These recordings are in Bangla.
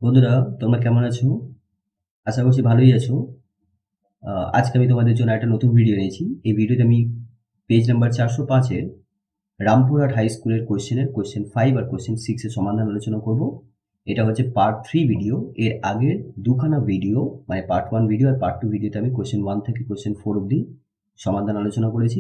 বন্ধুরা, তোমরা কেমন আছো? আশা করছি ভালোই আছো। আজকে আমি তোমাদের জন্য একটা নতুন ভিডিও এনেছি। এই ভিডিওতে আমি পেজ নাম্বার 405 এর রামপুরহাট হাই স্কুলের কোয়েশ্চেন 5 আর কোয়েশ্চেন 6 এর সমাধান আলোচনা করব। এটা হচ্ছে পার্ট 3 ভিডিও। এর আগের দুখানা ভিডিও মানে পার্ট 1 ভিডিও আর পার্ট 2 ভিডিওতে আমি কোয়েশ্চেন 1 থেকে কোয়েশ্চেন 4 অবধি সমাধান আলোচনা করেছি।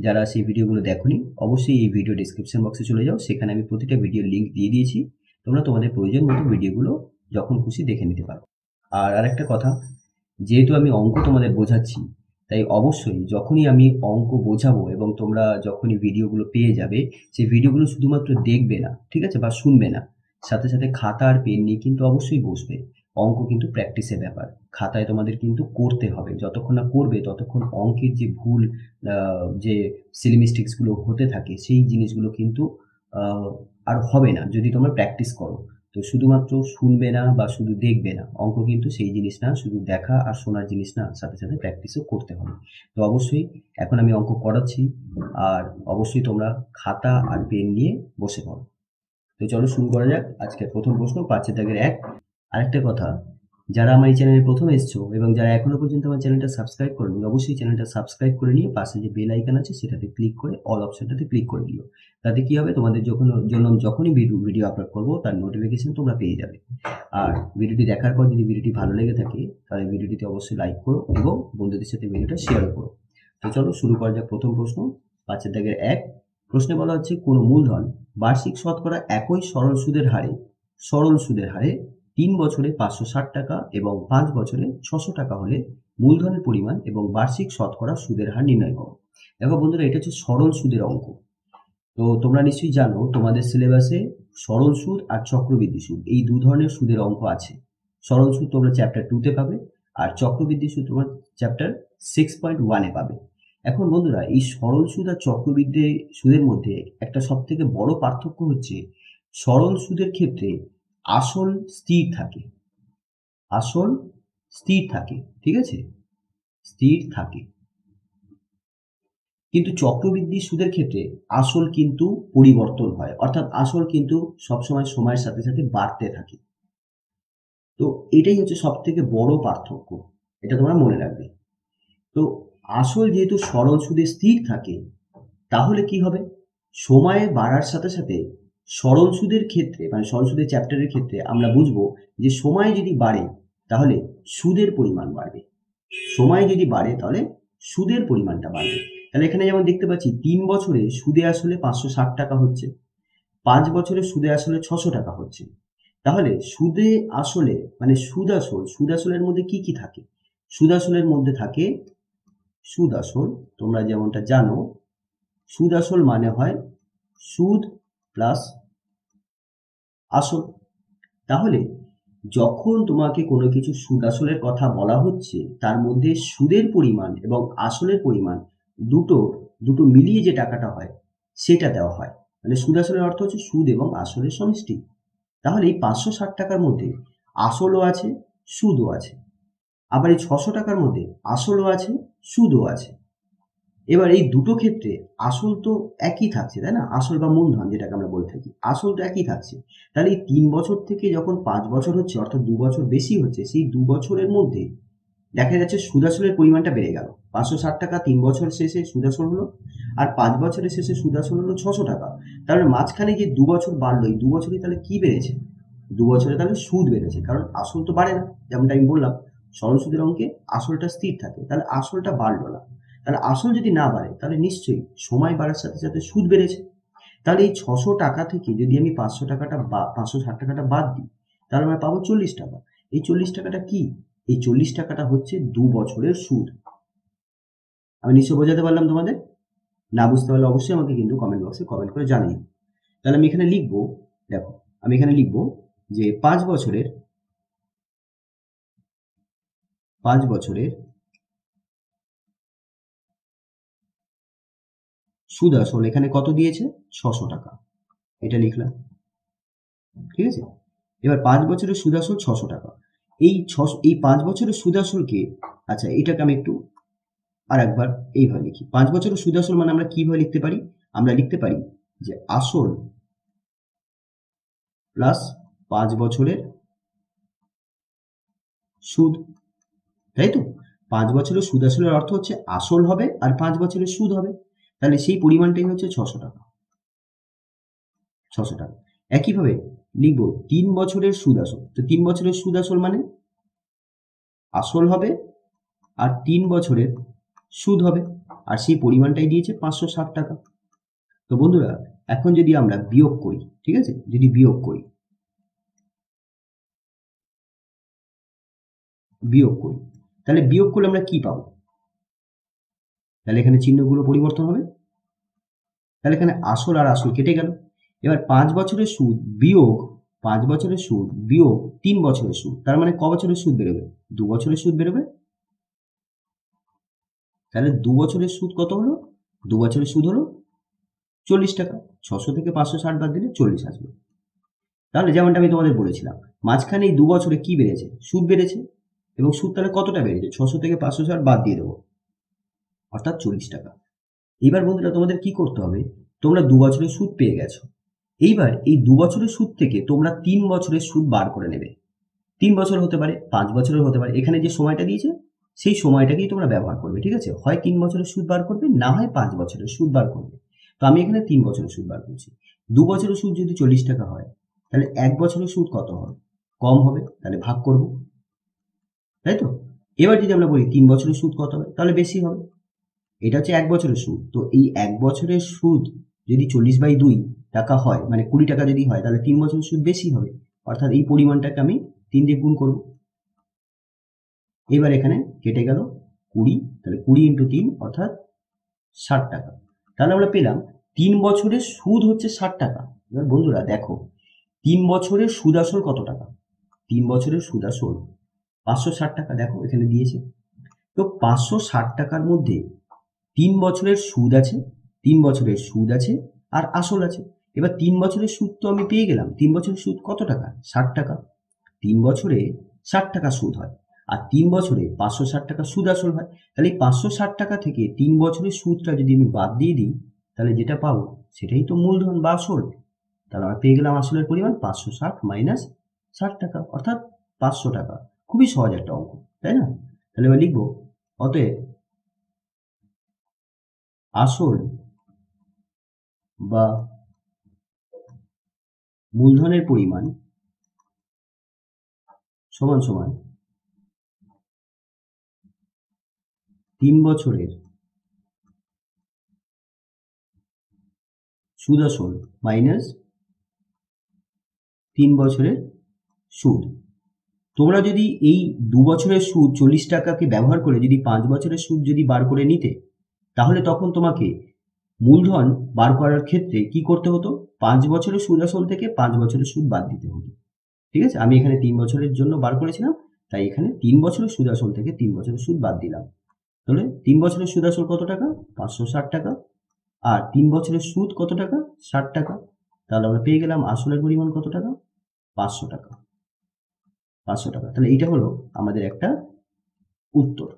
যারা সেই ভিডিওগুলো দেখোনি অবশ্যই এই ভিডিও ডেসক্রিপশন বক্সে চলে যাও, সেখানে আমি প্রতিটা ভিডিওর লিঙ্ক দিয়ে দিয়েছি। তোমরা তোমাদের প্রয়োজন মতো ভিডিওগুলো যখন খুশি দেখে নিতে পারো। আর আরেকটা কথা, যেহেতু আমি অঙ্ক তোমাদের বোঝাচ্ছি, তাই অবশ্যই যখনই আমি অঙ্ক বোঝাবো এবং তোমরা যখনই ভিডিওগুলো পেয়ে যাবে, সেই ভিডিওগুলো শুধুমাত্র দেখবে না, ঠিক আছে, বা শুনবে না, সাথে সাথে খাতা আর পেন নিয়ে কিন্তু অবশ্যই বসবে। অঙ্ক কিন্তু প্র্যাকটিসের ব্যাপার। খাতায় তোমাদের কিন্তু করতে হবে, যতক্ষণ না করবে ততক্ষণ অঙ্কের যে ভুল, যে সিলি মিস্টেক্সগুলো হতে থাকে সেই জিনিসগুলো কিন্তু আর হবে না যদি তোমরা প্র্যাকটিস করো। তো শুধুমাত্র শুনবে না বা শুধু দেখবে না, অঙ্ক কিন্তু সেই জিনিস না, শুধু দেখা আর শোনার জিনিস না, সাথে সাথে প্র্যাকটিসও করতে হবে। তো অবশ্যই এখন আমি অঙ্ক করাচ্ছি, আর অবশ্যই তোমরা খাতা আর পেন নিয়ে বসে পড়ো। তো চলো শুরু করা যাক। আজকের প্রথম প্রশ্ন 5 দাগের 1। আরেকটা কথা, যারা আমার এই চ্যানেলে প্রথম এসছো এবং যারা এখনো পর্যন্ত আমার চ্যানেলটা সাবস্ক্রাইব করোনি, অবশ্যই চ্যানেলটা সাবস্ক্রাইব করে নিয়ে পাশে যে বেল আইকন আছে সেটাতে ক্লিক করে অল অপশনটাতে ক্লিক করে দিও। তাতে কি হবে, তোমাদের যখনই ভিডিও আপলোড করবো তার নোটিফিকেশন তোমরা পেয়ে যাবে। আর ভিডিওটি দেখার পর যদি ভিডিওটি ভালো লেগে থাকে তাহলে ভিডিওটিতে অবশ্যই লাইক করো এবং বন্ধুদের সাথে ভিডিওটা শেয়ার করো। তো চলো শুরু করা যাক প্রথম প্রশ্ন 5 দাগের 1। প্রশ্নে বলা হচ্ছে কোনো মূলধন বার্ষিক শতকরা একই সরল সুদের হারে 3 বছরে 560 টাকা এবং 5 বছরে 600 টাকা হলে মূলধনের পরিমাণ এবং বার্ষিক শতকরা সুদের হার নির্ণয় করো। দেখো বন্ধুরা, এটা হচ্ছে সরল সুদের অঙ্ক। তো তোমরা নিশ্চয়ই জানো তোমাদের সিলেবাসে সরল সুদ আর চক্রবৃদ্ধি সুদ এই দু ধরনের সুদের অঙ্ক আছে। সরল সুদ তোমরা চ্যাপ্টার 2 তে পাবে, আর চক্রবৃদ্ধি সুদ তোমরা চ্যাপ্টার 6.1 এ পাবে। এখন বন্ধুরা, এই সরল সুদ আর চক্রবৃদ্ধি সুদের মধ্যে একটা সবথেকে বড় পার্থক্য হচ্ছে, সরল সুদের ক্ষেত্রে আসল স্থির থাকে। আসল স্থির থাকে, ঠিক আছে, স্থির থাকে। কিন্তু চক্রবৃদ্ধি সুদের ক্ষেত্রে আসল কিন্তু পরিবর্তন হয়, অর্থাৎ আসল কিন্তু সবসময় সময়ের সাথে সাথে বাড়তে থাকে। তো এটাই হচ্ছে সব থেকে বড় পার্থক্য, এটা তোমরা মনে রাখবে। তো আসল যেহেতু সরল সুদে স্থির থাকে, তাহলে কি হবে, সময়ে বাড়ার সাথে সাথে সরল সুদের ক্ষেত্রে মানে সরল সুদের চ্যাপ্টারের ক্ষেত্রে আমরা বুঝবো যে সময় যদি বাড়ে তাহলে সুদের পরিমাণ বাড়বে। সময় যদি বাড়ে তাহলে সুদের পরিমাণটা বাড়বে। তাহলে এখানে যেমন দেখতে পাচ্ছি 3 বছরে সুদে আসলে 560 টাকা হচ্ছে, 5 বছরে সুদে আসলে 600 টাকা হচ্ছে। তাহলে সুদে আসলে মানে সুদ আসলের মধ্যে কি কি থাকে? সুদ আসলের মধ্যে থাকে সুদ আসল। তোমরা যেমনটা জানো, সুদ আসল মানে হয় সুদ প্লাস আসল। তাহলে যখন তোমাকে কোনো কিছু সুদ আসলের কথা বলা হচ্ছে, তার মধ্যে সুদের পরিমাণ এবং আসলের পরিমাণ দুটো দুটো মিলিয়ে যে টাকাটা হয় সেটা দেওয়া হয়। মানে সুদ আসলের অর্থ হচ্ছে সুদ এবং আসলের সমষ্টি। তাহলে এই 560 টাকার মধ্যে আসলও আছে, সুদও আছে। আবার এই 600 টাকার মধ্যে আসলও আছে, সুদও আছে। এবার এই দুটো ক্ষেত্রে আসল তো একই থাকছে, তাই না? আসল বা মূলধন যেটাকে আমরা বলে থাকি, আসল তো একই থাকছে। তাহলে এই 3 বছর থেকে যখন 5 বছর হচ্ছে, অর্থাৎ 2 বছর বেশি হচ্ছে, সেই 2 বছরের মধ্যে দেখা যাচ্ছে সুদ আসলের পরিমাণটা বেড়ে গেল। 560 টাকা 3 বছর শেষে সুদ আসল হলো, আর 5 বছরের শেষে সুদ আসল হলো 600 টাকা। তাহলে মাঝখানে যে 2 বছর বাড়লো, এই 2 বছরে তাহলে কি বেড়েছে? 2 বছরে তাহলে সুদ বেড়েছে, কারণ আসল তো বাড়ে না। যেমনটা আমি বললাম, সরল সুদের অঙ্কে আসলটা স্থির থাকে, তাহলে আসলটা বাড়লো না। তাহলে আসল যদি না বাড়ে তাহলে নিশ্চয়ই সময় বাড়ার সাথে সাথে সুদ বেড়েছে। তাহলে এই 600 টাকা থেকে যদি আমি 500 টাকাটা বা 560 টাকাটা বাদ দিই, তাহলে আমরা পাবো 40 টাকা। এই 40 টাকাটা কি? এই 40 টাকাটা হচ্ছে 2 বছরের সুদ। আমি নিশ্চয়ই বোঝাতে পারলাম তোমাদের? না বুঝতে পারলে অবশ্যই আমাকে কিন্তু কমেন্ট বক্সে কমেন্ট করে জানিও। তাহলে আমি এখানে লিখবো, দেখো আমি এখানে লিখবো যে 5 বছরের সুদ আসল এখানে কত দিয়েছে? 600 টাকা। এটা লিখলাম, ঠিক আছে? এবার 5 বছরের সুদ আসল 600 টাকা। এই 5 বছরের সুদ আসলকে, আচ্ছা এটাকে আমি একটু আরেকবার এইভাবে লিখি। 5 বছরের সুদ আসল মানে আমরা কিভাবে লিখতে পারি? আমরা লিখতে পারি যে আসল প্লাস 5 বছরের সুদ, তাই তো? 5 বছরের সুদ আসলের অর্থ হচ্ছে আসল হবে আর 5 বছরের সুদ হবে, তাহলে সেই পরিমাণটাই হচ্ছে 600 টাকা। 600 টাকা। একইভাবে লিখব 3 বছরের সুদ আসল। তো 3 বছরের সুদ আসল মানে আসল হবে আর 3 বছরের সুদ হবে, আর সেই পরিমাণটাই দিয়েছে 560 টাকা। তো বন্ধুরা, এখন যদি আমরা বিয়োগ করি, ঠিক আছে, যদি বিয়োগ করি তাহলে বিয়োগ করলে আমরা কি পাবো? তাহলে এখানে চিহ্নগুলো পরিবর্তন হবে, তাহলে এখানে আসল আর আসল কেটে গেল। এবার 5 বছরের সুদ বিয়োগ 5 বছরের সুদ বিয়োগ 3 বছরের সুদ, তার মানে ক বছরের সুদ বেরোবে? 2 বছরের সুদ বেরোবে। তাহলে 2 বছরের সুদ কত হলো? 2 বছরের সুদ হলো 40 টাকা। 600 থেকে 560 বাদ দিলে 40 আসবে। তাহলে যেমনটা আমি তোমাদের বলেছিলাম, মাঝখানে এই 2 বছরে কি বেড়েছে? সুদ বেড়েছে। এবং সুদ তাহলে কতটা বেড়েছে? 600 থেকে 560 বাদ দিয়ে দেবো, অর্থাৎ 40 টাকা। এইবার বন্ধুরা তোমাদের কি করতে হবে? তোমরা 2 বছরের সুদ পেয়ে গেছো। এইবার এই 2 বছরের সুদ থেকে তোমরা 3 বছরের সুদ বার করে নেবে। 3 বছর হতে পারে, 5 বছরের হতে পারে, এখানে যে সময়টা দিয়েছে সেই সময়টাকেই তোমরা ব্যবহার করবে, ঠিক আছে? হয় 3 বছরের সুদ বার করবে, না হয় 5 বছরের সুদ বার করবে। তো আমি এখানে 3 বছরের সুদ বার করছি। 2 বছরের সুদ যদি 40 টাকা হয়, তাহলে 1 বছরের সুদ কত হবে? কম হবে, তাহলে ভাগ করব, তাই তো? এবার যদি আমরা বলি 3 বছরের সুদ কত হবে, তাহলে বেশি হবে। এটা হচ্ছে 1 বছরের সুদ। তো এই 1 বছরের সুদ যদি 40/2 টাকা হয়, মানে 20 টাকা যদি হয়, তাহলে 3 বছরের সুদ বেশি হবে, অর্থাৎ এই পরিমাণটাকে আমি 3 দিয়ে গুণ করব। এবার এখানে কেটে গেল 20, তাহলে 20 × 3 অর্থাৎ 60 টাকা। তাহলে আমরা পেলাম 3 বছরের সুদ হচ্ছে 60 টাকা। এবার বন্ধুরা দেখো, 3 বছরের সুদ আসল কত টাকা? 3 বছরের সুদ আসল 560 টাকা, দেখো এখানে দিয়েছে। তো 560 টাকার মধ্যে 3 বছরের সুদ আছে, 3 বছরের সুদ আছে আর আসল আছে। এবার 3 বছরের সুদ তো আমি পেয়ে গেলাম। 3 বছরের সুদ কত টাকা? 60 টাকা। 3 বছরে 60 টাকা সুদ হয়, আর 3 বছরে 560 টাকা সুদ আসল হয়। তাহলে এই 560 টাকা থেকে 3 বছরের সুদটা যদি আমি বাদ দিয়ে দিই, তাহলে যেটা পাবো সেটাই তো মূলধন বা আসল। তাহলে আমরা পেয়ে গেলাম আসলের পরিমাণ 560 মাইনাস 60 টাকা, অর্থাৎ 500 টাকা। খুবই সহজ একটা অঙ্ক, তাই না? তাহলে এবার লিখবো, অতএব আসল বা মূলধনের পরিমাণ সমান সমান 3 বছরের সুদ আসল মাইনাস 3 বছরের সুদ। তোমরা যদি এই 2 বছরের সুদ 40 টাকাকে ব্যবহার করে যদি 5 বছরের সুদ যদি বার করে নিতে, তাহলে তখন তোমাকে মূলধন বার করার ক্ষেত্রে কি করতে হতো? 5 বছরের সুদ আসল থেকে 5 বছরের সুদ বাদ দিতে হতো, ঠিক আছে? আমি এখানে 3 বছরের জন্য বার করেছিলাম, তাই এখানে 3 বছরের সুদ আসল থেকে 3 বছরের সুদ বাদ দিলাম। তাহলে 3 বছরের সুদ আসল কত টাকা? 560 টাকা। আর 3 বছরের সুদ কত টাকা? 60 টাকা। তাহলে আমরা পেয়ে গেলাম আসলের পরিমাণ কত টাকা? 500 টাকা। 500 টাকা। তাহলে এইটা হলো আমাদের একটা উত্তর।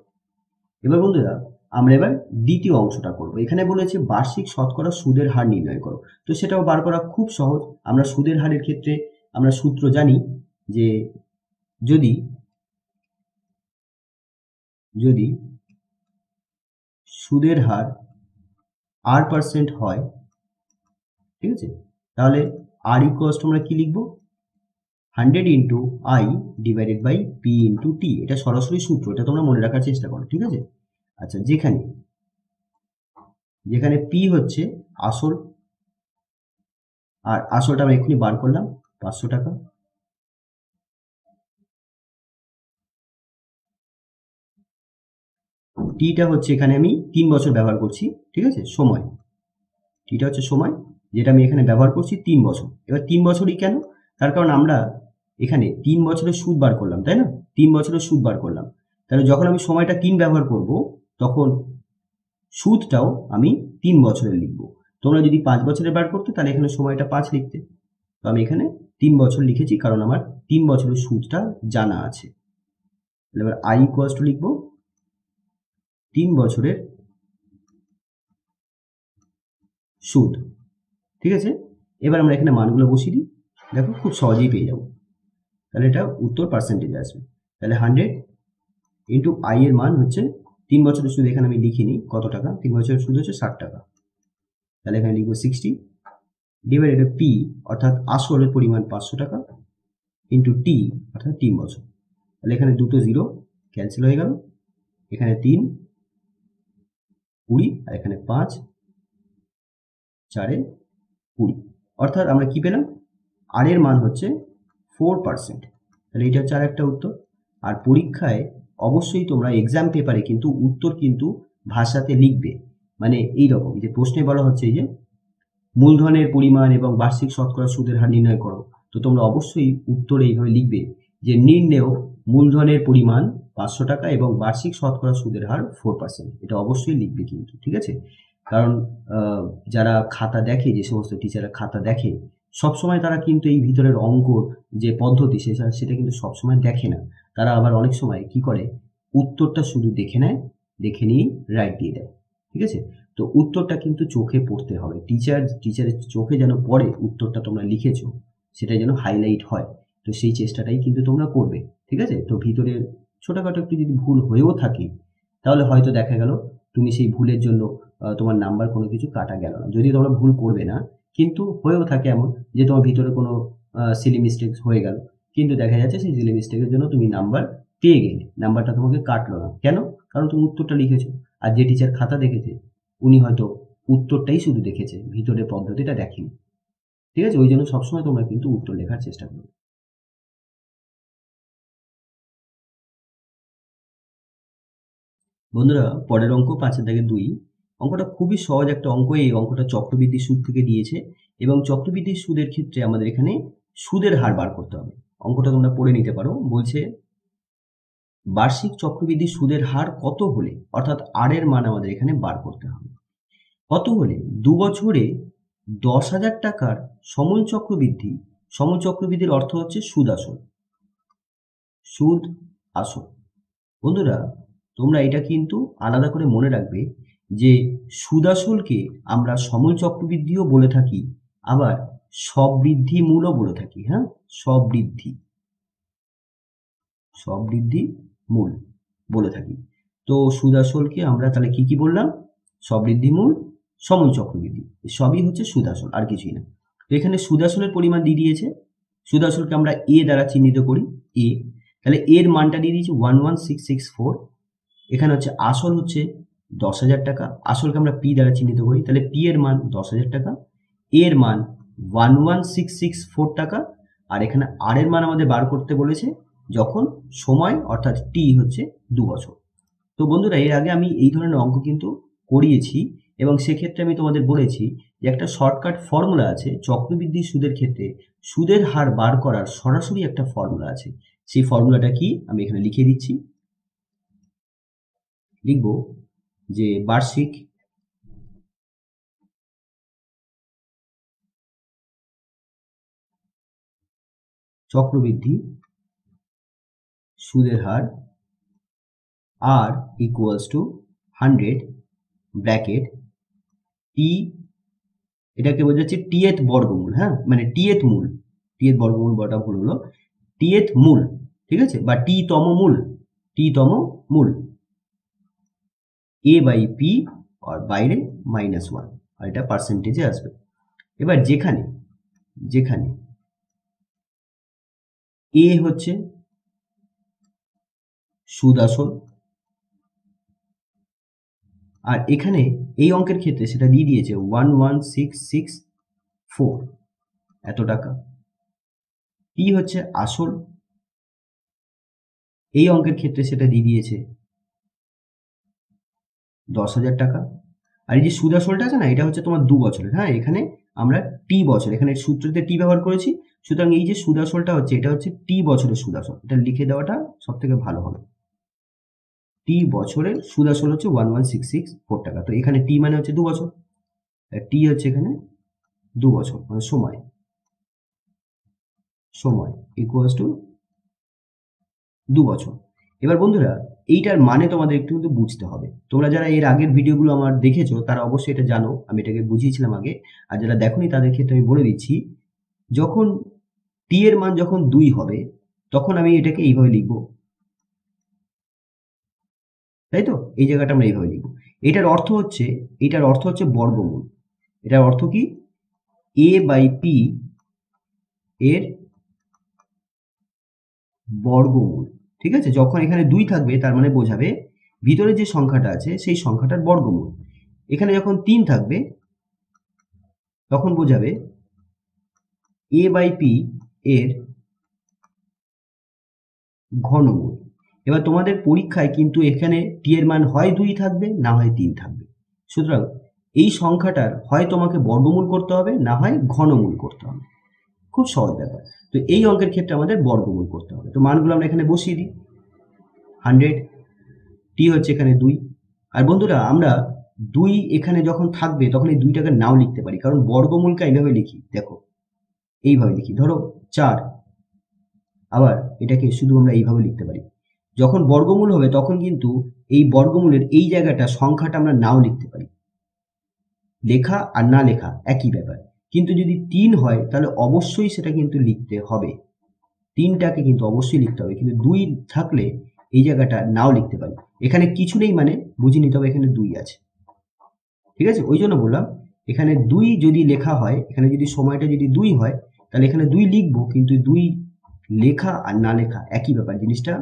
এবার বন্ধুরা, আমরা এবার দ্বিতীয় অংশটা করব। এখানে বলেছে বার্ষিক শতকরা সুদের হার নির্ণয় করো। তো সেটাও বার করা খুব সহজ। আমরা সুদের হারের ক্ষেত্রে আমরা সূত্র জানি যে যদি যদি সুদের হার r% হয়, ঠিক আছে, তাহলে r ইকুয়ালস টু আমরা কি লিখব? 100 × I divided by P × T। এটা সরাসরি সূত্র, এটা তোমরা মনে রাখার চেষ্টা করো, ঠিক আছে? আচ্ছা, যেখানে P হচ্ছে আসল, আর আসলটা আমরা এক্ষুনি বার করলাম 500 টাকা। টিটা হচ্ছে এখানে আমি 3 বছর ব্যবহার করছি, ঠিক আছে, সময়। টিটা হচ্ছে সময়, যেটা আমি এখানে ব্যবহার করছি 3 বছর। এবার 3 বছরই কেন? তার কারণ আমরা এখানে 3 বছরের সুদ বার করলাম, তাই না? 3 বছরের সুদ বার করলাম। তাহলে যখন আমি সময়টা 3 ব্যবহার করব, তখন সুদটাও আমি 3 বছরের লিখব। তোমরা যদি 5 বছরের বার করতে, তাহলে এখানে সময়টা 5 লিখতে। তো আমি এখানে 3 বছর লিখেছি, কারণ আমার 3 বছরের সুদটা জানা আছে। এবার I ইকুয়ালস টু লিখব 3 বছরের সুদ, ঠিক আছে? এবার আমরা এখানে মানগুলো বসিয়ে দিই, দেখো খুব সহজেই পেয়ে যাব। তাহলে এটা উত্তর পার্সেন্টেজ আসবে। তাহলে 100 ইন্টু আই এর মান হচ্ছে 3 বছরের সুদ, এখানে আমি লিখিনি কত টাকা, 3 বছরের সুদ হচ্ছে 60 টাকা। তাহলে এখানে লিখবো 60 ডিভাইডেড পি অর্থাৎ আসলের পরিমাণ 500 টাকা ইন্টু টি অর্থাৎ 3 বছর। তাহলে এখানে দুটো জিরো ক্যান্সেল হয়ে গেল, এখানে 3 20 আর এখানে 5 4 20, অর্থাৎ আমরা কি পেলাম, আর এর মান হচ্ছে 4%। তাহলে এটা হচ্ছে আর একটা উত্তর। আর পরীক্ষায় অবশ্যই তোমরা এক্সাম পেপারে কিন্তু উত্তর কিন্তু ভাষাতে লিখবে, মানে এইরকম যে প্রশ্নে বলা হচ্ছে যে মূলধনের পরিমাণ এবং বার্ষিক শতকরা সুদের হার নির্ণয় করো, তো তোমরা অবশ্যই উত্তরে এইভাবে লিখবে যে নির্ণেয় মূলধনের পরিমাণ 500 টাকা এবং বার্ষিক শতকরা সুদের হার 4%, এটা অবশ্যই লিখবে কিন্তু, ঠিক আছে। কারণ যারা খাতা দেখে, যে সমস্ত টিচাররা খাতা দেখে সবসময় তারা কিন্তু এই ভিতরের অঙ্কর যে পদ্ধতি সেটা কিন্তু সবসময় দেখে না, তারা আবার অনেক সময় কি করে উত্তরটা শুধু দেখে নেয়, দেখে নিয়ে রাইট দিয়ে দেয়, ঠিক আছে। তো উত্তরটা কিন্তু চোখে পড়তে হবে, টিচারের চোখে যেন পড়ে উত্তরটা তোমরা লিখেছো, সেটা যেন হাইলাইট হয়, তো সেই চেষ্টাটাই কিন্তু তোমরা করবে, ঠিক আছে। তো ভিতরে ছোটখাটো একটু যদি ভুল হয়েও থাকে তাহলে হয়তো দেখা গেল তুমি সেই ভুলের জন্য তোমার নাম্বার কোনো কিছু কাটা গেল না, যদি তোমরা ভুল করবে না, কিন্তু হয়েও থাকে এমন যে তোমার ভিতরে কোনো সিলি মিস্টেক হয়ে গেল, কিন্তু দেখা যাচ্ছে সেই সিলি মিস্টেকের জন্য তুমি নাম্বার পেয়ে গেলে, নাম্বারটা তোমাকে কাটলো না, কেন? কারণ তুমি উত্তরটা লিখেছো। আর যে টিচার খাতা দেখেছে উনি হয়তো উত্তরটাই শুধু দেখেছে, ভিতরের পদ্ধতিটা দেখেনি, ঠিক আছে। ওই জন্য সবসময় তোমরা কিন্তু উত্তর লেখার চেষ্টা করবে। বন্ধুরা পরের অঙ্ক 5-2, অঙ্কটা খুবই সহজ একটা অঙ্ক। এই অঙ্কটা চক্রবৃদ্ধি সুদ থেকে দিয়েছে এবং চক্রবৃদ্ধি সুদের ক্ষেত্রে আমাদের এখানে সুদের হার বার করতে হবে। অঙ্কটা তোমরা পড়ে নিতে পারো। বলছে বার্ষিক চক্রবৃদ্ধি সুদের হার কত হলে, অর্থাৎ আর এর মান আমাদের এখানে বার করতে হবে, কত হলে 2 বছরে 10,000 টাকার সময় চক্রবৃদ্ধি, সময় চক্রবৃদ্ধির অর্থ হচ্ছে সুদ আসল, সুদ আসল। বন্ধুরা তোমরা এটা কিন্তু আলাদা করে মনে রাখবে যে সুদ আসলকে আমরা সময় চক্রবৃদ্ধিও বলে থাকি, আবার সবৃদ্ধি মূলও বলে থাকি। হ্যাঁ, সবৃদ্ধি মূল বলে থাকি। তো সুদ আসলকে আমরা তাহলে কি বললাম, সবৃদ্ধি মূল, সময় চক্রবৃদ্ধি, সবই হচ্ছে সুদ আসল, আর কিছুই না। তো এখানে সুদ আসলের পরিমাণ দিয়ে দিয়েছে, সুদ আসলকে আমরা এ দ্বারা চিহ্নিত করি, এ, তাহলে এর মানটা দিয়ে দিয়েছি 11664। এখানে হচ্ছে আসল হচ্ছে 10,000 টাকা, আসলকে আমরা পি দ্বারা চিহ্নিত করি, তাহলে পি এর মান 10,000 টাকা, এর মান 11664 টাকা, আর এখানে আর এর মান আমাদের বার করতে বলেছে যখন সময় অর্থাৎ টি হচ্ছে 2 বছর। তো বন্ধুরা এর আগে আমি এই ধরনের অঙ্ক কিন্তু করিয়েছি এবং সেক্ষেত্রে আমি তোমাদের বলেছি যে একটা শর্টকাট ফর্মুলা আছে চক্রবৃদ্ধি সুদের ক্ষেত্রে, সুদের হার বার করার সরাসরি একটা ফর্মুলা আছে। সেই ফর্মুলাটা কি আমি এখানে লিখে দিচ্ছি, লিখব যে বার্ষিক চক্রবৃদ্ধি সুদের হার আর ইকুয়ালস টু 100 ব্র্যাকেট টি, এটাকে বোঝাচ্ছে টি এথ বর্গমূল, হ্যাঁ মানে টি এথ মূল, টি এথ বর্গমূল বটা ভুল হলো, টি এথ মূল, ঠিক আছে, বা টি তম মূল, টি তম মূল, এ বাই পি আর বাইরে -1, আর এটা পার্সেন্টেজে আসবে। এবার যেখানে যেখানে এ হচ্ছে সুদ আসল, আর এখানে এই অঙ্কের ক্ষেত্রে সেটা দিয়ে দিয়েছে 11664 এত টাকা, পি হচ্ছে আসল, এই অঙ্কের ক্ষেত্রে সেটা দিয়ে দিয়েছে 10,000 টাকা, আর এই যে সুদ আসলটা আছে না এটা হচ্ছে তোমার 2 বছরের। হ্যাঁ, এখানে আমরা টি বছর, এখানে সূত্রতে টি ব্যবহার করেছি, সুতরাং এই যে সুদ আসলটা হচ্ছে এটা হচ্ছে টি বছরের সুদ আসল, এটা লিখে দেওয়াটা সব থেকে ভালো হবে। টি বছরের সুদ আসল হচ্ছে 11664 টাকা। তো এখানে টি মানে হচ্ছে 2 বছর, টি হচ্ছে এখানে 2 বছর, মানে সময় ইকুয়ালস টু 2 বছর। এবার বন্ধুরা এইটার মানে তোমাদের একটু কিন্তু বুঝতে হবে, তোমরা যারা এর আগের ভিডিওগুলো আমার দেখেছো তারা অবশ্যই এটা জানো, আমি এটাকে বুঝিয়েছিলাম আগে, আর যারা দেখোনি তাদের ক্ষেত্রে আমি বলে দিচ্ছি, যখন টি এর মান যখন 2 হবে তখন আমি এটাকে এইভাবে লিখবো তাই তো? এই জায়গাটা আমরা এইভাবে লিখব। এটার অর্থ হচ্ছে বর্গমূল। এটার অর্থ কি? a/p এর বর্গমূল। ঠিক আছে? যখন এখানে 2 থাকবে তার মানে বোঝাবে ভিতরে যে সংখ্যাটা আছে সেই সংখ্যাটার বর্গমূল। এখানে যখন 3 থাকবে তখন বোঝাবে a/p এর ঘনমূল। এবার তোমাদের পরীক্ষায় কিন্তু এখানে t এর মান হয় 2 থাকবে, না হয় 3 থাকবে। সুতরাং এই সংখ্যাটার হয় তোমাকে বর্গমূল করতে হবে, না হয় ঘনমূল করতে হবে। খুব সহজ ব্যাপার। তো এই অঙ্কের ক্ষেত্রে আমাদের বর্গমূল করতে হবে। তো মানগুলো আমরা এখানে বসিয়ে দিই। 100, t হচ্ছে এখানে 2। আর বন্ধুরা আমরা 2 এখানে যখন থাকবে তখন এই 2টাকে নাও লিখতে পারি, কারণ বর্গমূলকে এইভাবে লিখি। দেখো এইভাবে লিখি, ধরো 4, আবার এটাকে শুধু আমরা এইভাবে লিখতে পারি। যখন বর্গমূল হবে তখন কিন্তু এই বর্গমূলের এই জায়গাটা সংখ্যাটা আমরা নাও লিখতে পারি। লেখা আর না লেখা একই ব্যাপার। কিন্তু যদি 3 হয় তাহলে অবশ্যই সেটা কিন্তু লিখতে হবে। 3টাকে কিন্তু অবশ্যই লিখতে হবে, কিন্তু 2 থাকলে এই জায়গাটা নাও লিখতে পারি। এখানে কিছু নেই মানে বুঝে নিতে হবে এখানে 2 আছে। ঠিক আছে? ওই জন্য বললাম এখানে 2 যদি লেখা হয়, এখানে যদি সময়টা যদি 2 হয় তাহলে এখানে 2 লিখবো, কিন্তু 2 লেখা আর না লেখা একই ব্যাপার। জিনিসটা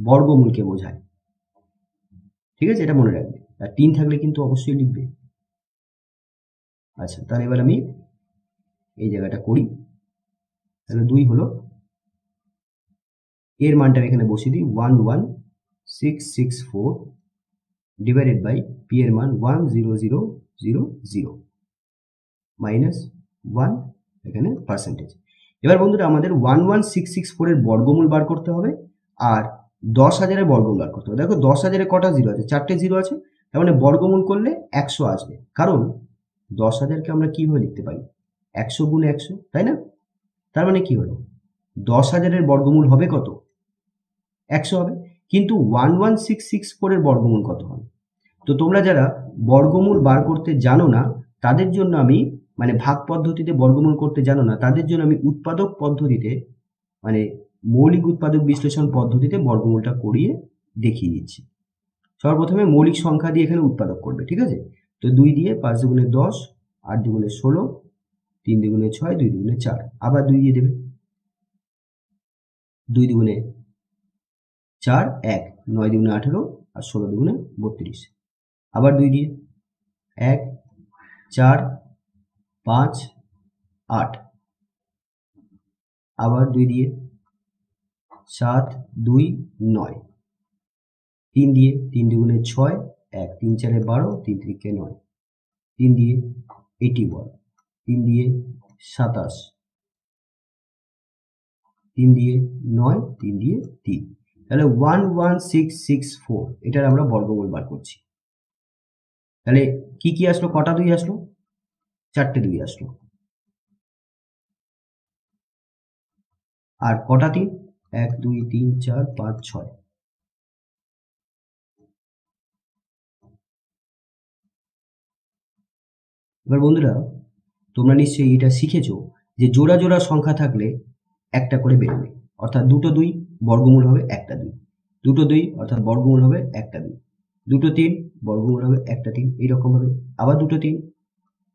বর্গমূলকে বোঝায়। ঠিক আছে? এটা মনে রাখবে। আর 3 থাকলে কিন্তু অবশ্যই লিখবে। আচ্ছা, তাহলে এবার আমি এই জায়গাটা করি। তাহলে 2 হলো, এর মানটা এখানে বসিয়ে দিই 11664 ডিভাইডেড বাই পি এর মান 10000 মাইনাস 1 এখানে পার্সেন্টেজ। এবার বন্ধুরা আমাদের 11664 এর বর্গমূল বার করতে হবে আর 10,000 এর বর্গমূল বার করতে হবে। দেখো 10,000 এ কটা জিরো আছে? 4টে জিরো আছে। তার মানে বর্গমূল করলে 100 আসবে, কারণ 10,000কে আমরা কিভাবে লিখতে পারি? 100 গুণ 100, তাই না? তার মানে কি হলো? 10,000 এর বর্গমূল হবে কত? 100 হবে। কিন্তু 11664 এর বর্গমূল কত হবে? তো তোমরা যারা বর্গমূল বার করতে জানো না তাদের জন্য আমি, মানে ভাগ পদ্ধতিতে বর্গমূল করতে জানো না তাদের জন্য আমি উৎপাদক পদ্ধতিতে, মানে মৌলিক উৎপাদক বিশ্লেষণ পদ্ধতিতে বর্গমূলটা করিয়ে দেখিয়ে দিচ্ছি। সর্বপ্রথমে মৌলিক সংখ্যা দিয়ে এখানে উৎপাদক করবে। ঠিক আছে? তো 2 দিয়ে 5 দুগুণে 10, 8 দুগুণে 16, 3 দুগুণে 6, 2 দুগুণে 4, আবার 2 দিয়ে দেবে। 2 দুগুণে 4, 1, 9 দুগুণে 18 আর 16 দুগুণে 32, আবার 2 দিয়ে 1, 4, 5, 8, আবার 2 দিয়ে 7, 2, 9, 3 দিয়ে 3 দুগুণে 6, 1, 3 4 12, 3 3 9, 3 দিয়ে 81, 3 দিয়ে 27, 3 দিয়ে 9, 3 দিয়ে 3। তাহলে 11664 এটার আমরা বর্গমূল বার করছি। তাহলে কি কি আসলো? কটা 2 আসলো? 4টে 2 আসলো। আর কটা 3? 1 2 3 4 5 6। এবার বন্ধুরা তোমরা নিশ্চয়ই এটা শিখেছো যে জোড়া জোড়া সংখ্যা থাকলে একটা করে বেরোবে, অর্থাৎ দুটো 2 বর্গমূল হবে একটা 2, দুটো 2 অর্থাৎ বর্গমূল হবে একটা 2, দুটো 3 বর্গমূল হবে একটা 3, এইরকম হবে। আবার দুটো 3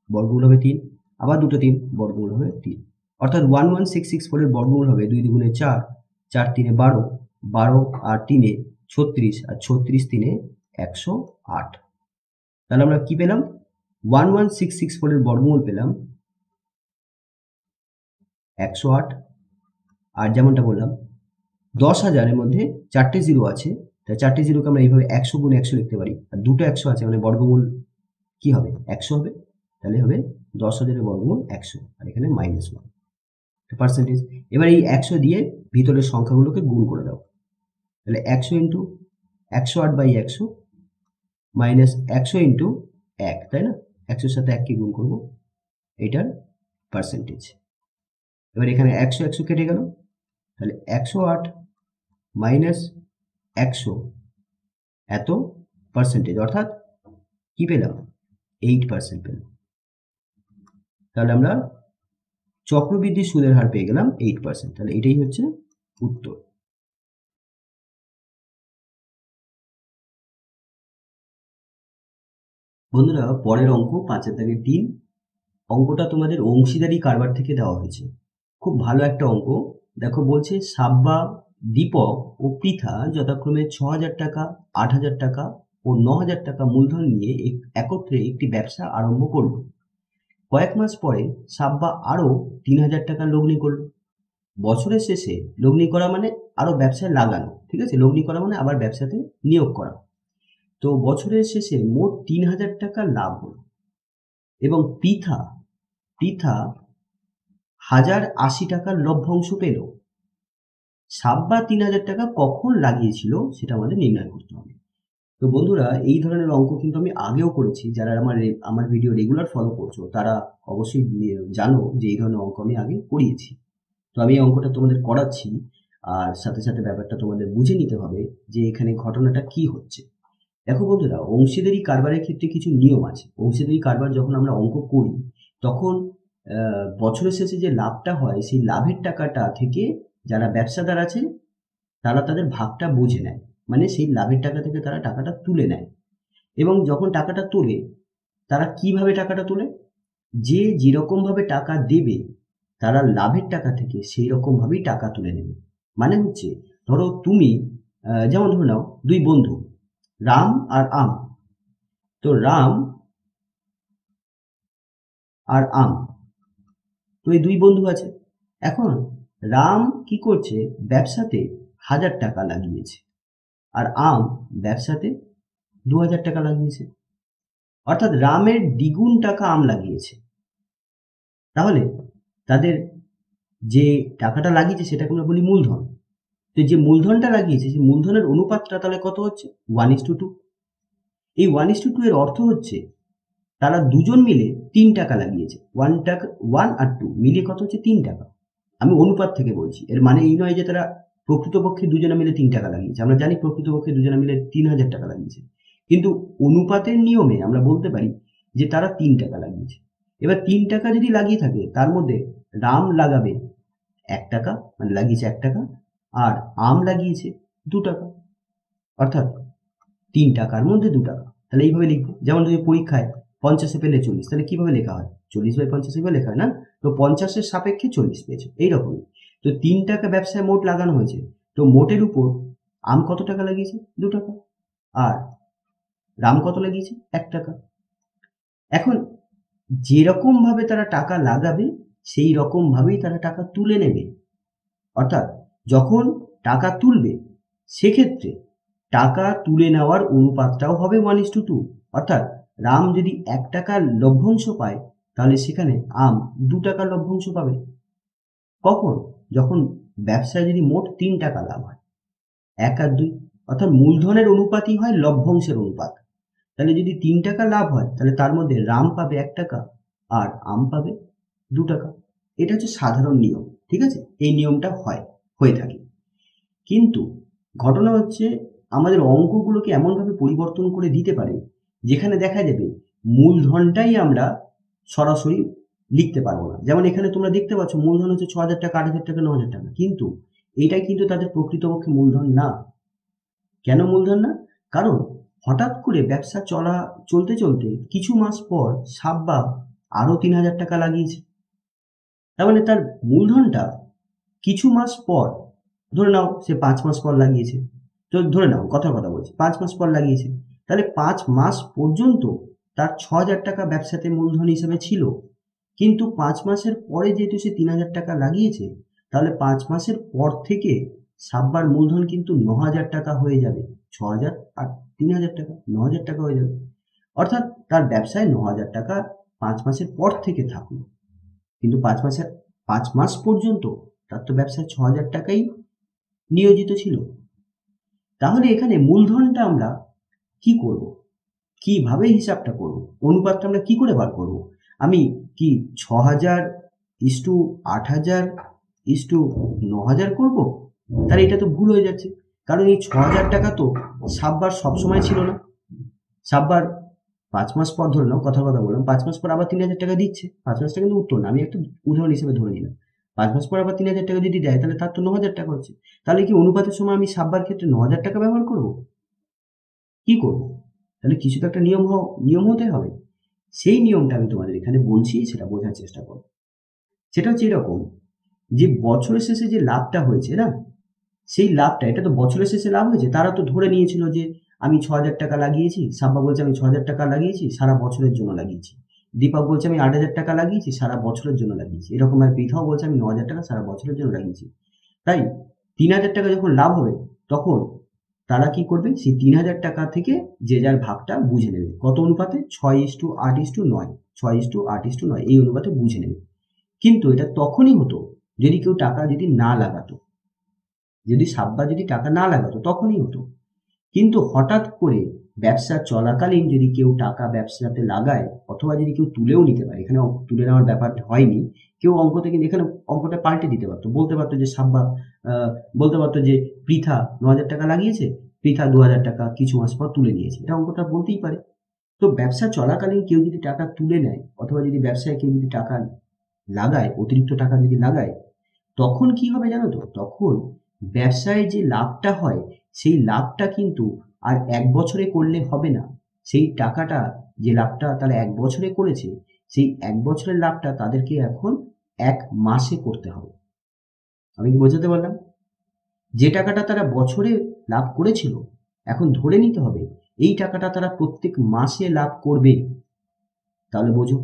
বর্গমূল হবে 3, আবার দুটো 3 বর্গমূল হবে 3। অর্থাৎ 11664 এর বর্গমূল হবে 2 দুগুণে 4, 4 3 12, 12 আর 3 36, আর 36 3 108। তাহলে আমরা কি পেলাম? 11664 এর বর্গমূল পেলাম 108। আর যেমনটা বললাম 10,000 এর মধ্যে 4টে জিরো আছে, তাই 4টে জিরোকে আমরা এইভাবে 100 গুণ 100 লিখতে পারি। আর দুটো 100 আছে মানে বর্গমূল কি হবে? 100 হবে। তাহলে হবে 10,000 এর বর্গমূল 100, আর এখানে -1 পার্সেন্টেজ। এবার এই 100 দিয়ে ভিতরের সংখ্যাগুলোকে গুণ করে দাও। তাহলে 100 ইন্টু 108/100 মাইনাস 100 ইন্টু 1, তাই না? 100 সাথে 1কে গুণ করব, এটার পার্সেন্টেজ। এবার এখানে 100 100 কেটে গেল, তাহলে 108 মাইনাস 100 এত পার্সেন্টেজ, অর্থাৎ কি পেলাম? 8% পেলাম। তাহলে আমরা চক্রবৃদ্ধি সুদের হার পেয়ে গেলাম 8%। তাহলে এটাই হচ্ছে উত্তর। বন্ধুরা, পরের অঙ্ক 5 এর দাগে 3। অঙ্কটা তোমাদের অংশীদারি কারবার থেকে দেওয়া হয়েছে। খুব ভালো একটা অঙ্ক। দেখো বলছে সাব্বা, দীপক ও পৃথা যথাক্রমে 6,000 টাকা, 8,000 টাকা ও 9,000 টাকা মূলধন নিয়ে একত্রে একটি ব্যবসা আরম্ভ করলো। কয়েক মাস পরে সাব্বা আরো 3,000 টাকা লগ্নি করলো। বছরের শেষে লগ্নি করা মানে আরো ব্যবসায় লাগানো, ঠিক আছে? লগ্নি করা মানে আবার ব্যবসাতে নিয়োগ করা। তো বছরের শেষে মোট 3,000 টাকা লাভ হলো এবং পৃথা 1,080 টাকার লভ্যাংশ পেল। সাব্বা 3,000 টাকা কখন লাগিয়েছিল সেটা আমাদের নির্ণয় করতে হবে। তো বন্ধুরা, এই ধরনের অঙ্ক কিন্তু আমি আগেও করেছি। যারা আমার ভিডিও রেগুলার ফলো করছো তারা অবশ্যই জানো যে এই ধরনের অঙ্ক আমি আগে করিয়েছি। তো আমি এই অঙ্কটা তোমাদের করাচ্ছি, আর সাথে সাথে ব্যাপারটা তোমাদের বুঝে নিতে হবে যে এখানে ঘটনাটা কি হচ্ছে। দেখো বন্ধুরা, অংশীদারি কারবারের ক্ষেত্রে কিছু নিয়ম আছে। অংশীদারি কারবার যখন আমরা অঙ্ক করি তখন বছরের শেষে যে লাভটা হয় সেই লাভের টাকাটা থেকে যারা ব্যবসাদার আছে তারা তাদের ভাগটা বুঝে নেয়, মানে সেই লাভের টাকা থেকে তারা টাকাটা তুলে নেয়। এবং যখন টাকাটা তোলে তারা কিভাবে টাকাটা তোলে, যে যেরকম ভাবে টাকা দেবে তারা লাভের টাকা থেকে সেই রকম ভাবেই টাকা তুলে নেবে। মানে হচ্ছে, ধরো তুমি যেমন ধরে নাও দুই বন্ধু রাম আর আম। তো রাম আর আম, তো এই দুই বন্ধু আছে। এখন রাম কি করছে, ব্যবসাতে 1,000 টাকা লাগিয়েছে আর আম ব্যবসাতে 2,000 টাকা লাগিয়েছে। অর্থাৎ রামের দ্বিগুণ টাকা আম লাগিয়েছে। তাহলে তাদের যে টাকাটা লাগিয়েছে সেটাকে আমরা বলি মূলধন। তো যে মূলধনটা লাগিয়েছে সেই মূলধনের অনুপাতটা তাহলে কত হচ্ছে, 1:2। এই 1:2 এর অর্থ হচ্ছে তারা দুজন মিলে 3 টাকা লাগিয়েছে। 1 আর 2 মিলিয়ে কত হচ্ছে, 3 টাকা। আমি অনুপাত থেকে বলছি, এর মানে এই নয় যে তারা প্রকৃতপক্ষে দুজনে মিলে 3 টাকা লাগিয়েছে। আমরা জানি প্রকৃতপক্ষে দুজনে মিলে 3,000 টাকা লাগিয়েছে, কিন্তু অনুপাতের নিয়মে আমরা বলতে পারি যে তারা 3 টাকা লাগিয়েছে। এবার 3 টাকা যদি লাগিয়ে থাকে তার মধ্যে রাম লাগাবে 1 টাকা, মানে লাগিয়েছে 1 টাকা, আর আম লাগিয়েছে 2 টাকা। অর্থাৎ 3 টাকার মধ্যে 2 টাকা। তাহলে এইভাবে লিখবো। যেমন তুমি পরীক্ষায় 50-এ পেলে 40, তাহলে কিভাবে লেখা হয়, 40/50 হিসেবে লেখা হয় না? তো 50-এর সাপেক্ষে 40 পেয়েছো, এইরকমই। তো 3 টাকা ব্যবসায় মোট লাগানো হয়েছে। তো মোটের উপর আম কত টাকা লাগিয়েছে, 2 টাকা, আর রাম কত লাগিয়েছে, 1 টাকা। এখন যেরকম ভাবে তারা টাকা লাগাবে সেই রকম ভাবেই তারা টাকা তুলে নেবে। অর্থাৎ যখন টাকা তুলবে সেক্ষেত্রে টাকা তুলে নেওয়ার অনুপাতটাও হবে 1:2। অর্থাৎ রাম যদি 1 টাকার লভ্যাংশ পায় তাহলে সেখানে আম 2 টাকার লভ্যাংশ পাবে। কখন, যখন ব্যবসায় যদি মোট 3 টাকা লাভ হয়, 1 আর 2, অর্থাৎ মূলধনের অনুপাতই হয় লভ্যাংশের অনুপাত। তাহলে যদি 3 টাকা লাভ হয় তাহলে তার মধ্যে রাম পাবে 1 টাকা আর আম পাবে 2 টাকা। এটা হচ্ছে সাধারণ নিয়ম, ঠিক আছে? এই নিয়মটা হয়ে থাকে। কিন্তু ঘটনা হচ্ছে আমাদের অঙ্কগুলোকে এমনভাবে পরিবর্তন করে দিতে পারে যেখানে দেখা যাবে মূলধনটাই আমরা সরাসরি লিখতে পারবো না। যেমন এখানে তোমরা দেখতে পাচ্ছ মূলধন হচ্ছে 6,000 টাকা, 8,000 টাকা, 9,000 টাকা, কিন্তু এটাই কিন্তু তাদের প্রকৃতপক্ষে মূলধন না। কেন মূলধন না? কারণ হঠাৎ করে ব্যবসা চলতে চলতে কিছু মাস পর সাব্বা আরো 3,000 টাকা লাগিয়েছে। তার মানে তার মূলধনটা কিছু মাস পর, ধরে নাও সে 5 মাস পর লাগিয়েছে, তো ধরে নাও কথার কথা বলছি 5 মাস পর লাগিয়েছে, তাহলে 5 মাস পর্যন্ত তার 6,000 টাকা ব্যবসাতে মূলধন হিসেবে ছিল। কিন্তু 5 মাসের পরে যেহেতু সে 3,000 টাকা লাগিয়েছে, তাহলে 5 মাসের পর থেকে সাব্বার মূলধন কিন্তু 9,000 টাকা হয়ে যাবে। 6,000 আর 3,000 টাকা, 9,000 টাকা হয়ে যাবে। অর্থাৎ তার ব্যবসায় 9,000 টাকা 5 মাসের পর থেকে থাকলো, কিন্তু 5 মাস পর্যন্ত তার তো ব্যবসায় 6,000 টাকাই নিয়োজিত ছিল। তাহলে এখানে মূলধনটা আমরা কি করব, কিভাবে হিসাবটা করব, অনুপাতটা আমরা কি করে বার করব? আমি কি 6,000:8,000:9,000 করব? তাহলে এটা তো ভুল হয়ে যাচ্ছে, কারণ এই 6,000 টাকা তো সাব্বার সবসময় ছিল না। সাব্বার 5 মাস পর, ধরে নাও কথার কথা বললাম, 5 মাস পর আবার 3,000 টাকা দিচ্ছে। 5 মাসটা কিন্তু উত্তর না, আমি একটা উদাহরণ হিসেবে ধরে নিলাম। 5 মাস পর আবার 3,000 টাকা যদি দেয় তাহলে তার তো 9,000 টাকা হচ্ছে। তাহলে কি অনুপাতের সময় আমি সাব্বার ক্ষেত্রে 9,000 টাকা ব্যবহার করব? কি করব? তাহলে কিছু তো একটা নিয়ম হতে হবে। সেই নিয়মটা আমি তোমাদের এখানে বলছি, সেটা বোঝার চেষ্টা করো। সেটা হচ্ছে এরকম, যে বছরের শেষে যে লাভটা হয়েছে না, সেই লাভটা, এটা তো বছরের শেষে লাভ হয়েছে। তারা তো ধরে নিয়েছিল যে আমি 6,000 টাকা লাগিয়েছি, সাব্বা বলছে আমি 6,000 টাকা লাগিয়েছি, সারা বছরের জন্য লাগিয়েছি। দীপক বলছে আমি 8,000 টাকা লাগিয়েছি, সারা বছরের জন্য লাগিয়েছি। এরকম আর পৃথাও বলছে আমি 9,000 টাকা সারা বছরের জন্য লাগিয়েছি। তাই 3,000 টাকা যখন লাভ হবে, তখন তারা কি করবে, সেই 3,000 টাকা থেকে যে যার ভাগটা বুঝে নেবে। কত অনুপাতে? 6:8:9, 6:8:9 এই অনুপাতে বুঝে নেবে। কিন্তু এটা তখনই হতো যদি কেউ টাকা যদি না লাগাতো, যদি সাব্বা যদি টাকা না লাগাতো তখনই হতো। কিন্তু হঠাৎ করে ব্যবসা চলাকালীন যদি কেউ টাকা ব্যবসাতে লাগায়, অথবা যদি কেউ তুলেও নিতে পারে, এখানে তুলে নেওয়ার ব্যাপারটা হয়নি, কেউ অঙ্ক থেকে এখানে অঙ্কটা পাল্টে দিতে পারতো, বলতে পারতো যে সাব্বা বলতে পারতো যে পৃথা 9,000 টাকা লাগিয়েছে, পৃথা 2,000 টাকা কিছু মাস পর তুলে নিয়েছে, এটা অঙ্কটা বলতেই পারে। তো ব্যবসা চলাকালীন কেউ যদি টাকা তুলে নেয়, অথবা যদি ব্যবসায় কেউ যদি টাকা লাগায়, অতিরিক্ত টাকা যদি লাগায়, তখন কি হবে জানো তো? তখন ব্যবসায় যে লাভটা হয়, সেই লাভটা কিন্তু আর 1 বছরে করলে হবে না। সেই টাকাটা, যে লাভটা তারা 1 বছরে করেছে, সেই 1 বছরের লাভটা তাদেরকে এখন 1 মাসে করতে হবে। আমি কি বোঝাতে পারলাম? যে টাকাটা তারা বছরে লাভ করেছিল, এখন ধরে নিতে হবে এই টাকাটা তারা প্রত্যেক মাসে লাভ করবে। তাহলে বোঝো,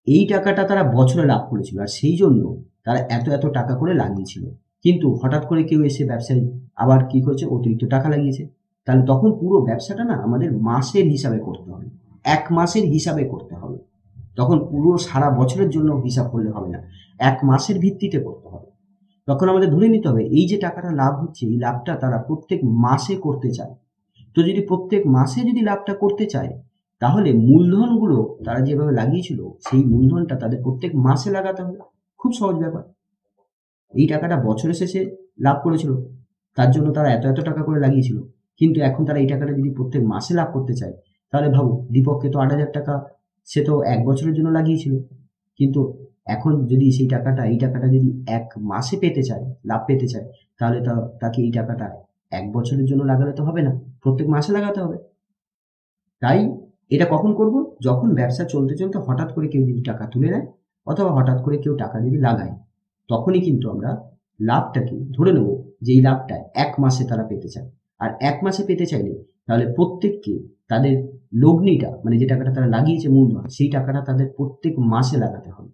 এই টাকাটা তারা বছরে লাভ করেছিল, আর সেই জন্য তারা এত টাকা করে লাগিয়েছিল। কিন্তু হঠাৎ করে কেউ এসে ব্যবসায় আবার কি করেছে, অতিরিক্ত টাকা লাগিয়েছে। তাহলে তখন পুরো ব্যবসাটা না আমাদের মাসের হিসাবে করতে হবে, 1 মাসের হিসাবে করতে হবে। তখন পুরো সারা বছরের জন্য হিসাব করলে হবে না, 1 মাসের ভিত্তিতে করতে হবে। তখন আমাদের ধরে নিতে হবে এই যে টাকাটা লাভ হচ্ছে, এই লাভটা তারা প্রত্যেক মাসে করতে চায়। তো যদি প্রত্যেক মাসে যদি লাভটা করতে চায়, তাহলে মূলধনগুলো তারা যেভাবে লাগিয়েছিল, সেই মূলধনটা তাদের প্রত্যেক মাসে লাগাতে হবে। খুব সহজ ব্যাপার। এই টাকাটা বছরের শেষে লাভ করেছিল, তার জন্য তারা এত টাকা করে লাগিয়েছিল। কিন্তু এখন তারা এই টাকাটা যদি প্রত্যেক মাসে লাভ করতে চায়, তাহলে ভাবো, দীপককে তো 8,000 টাকা সে তো 1 বছরের জন্য লাগিয়েছিল, কিন্তু এখন যদি সেই টাকাটা, এই টাকাটা যদি 1 মাসে পেতে চায়, লাভ পেতে চায়, তাহলে তাকে এই টাকাটা 1 বছরের জন্য লাগালে তো হবে না, প্রত্যেক মাসে লাগাতে হবে। তাই এটা কখন করব? যখন ব্যবসা চলতে চলতে হঠাৎ করে কেউ যদি টাকা তুলে নেয়, অথবা হঠাৎ করে কেউ টাকা যদি লাগায়, তখনই কিন্তু আমরা লাভটাকে ধরে নেব যে এই লাভটা 1 মাসে তারা পেতে চায়। আর 1 মাসে পেতে চাইলে তাহলে প্রত্যেককে তাদের লগ্নিটা, মানে যে টাকাটা তারা লাগিয়েছে মূলধন, সেই টাকাটা তাদের প্রত্যেক মাসে লাগাতে হবে।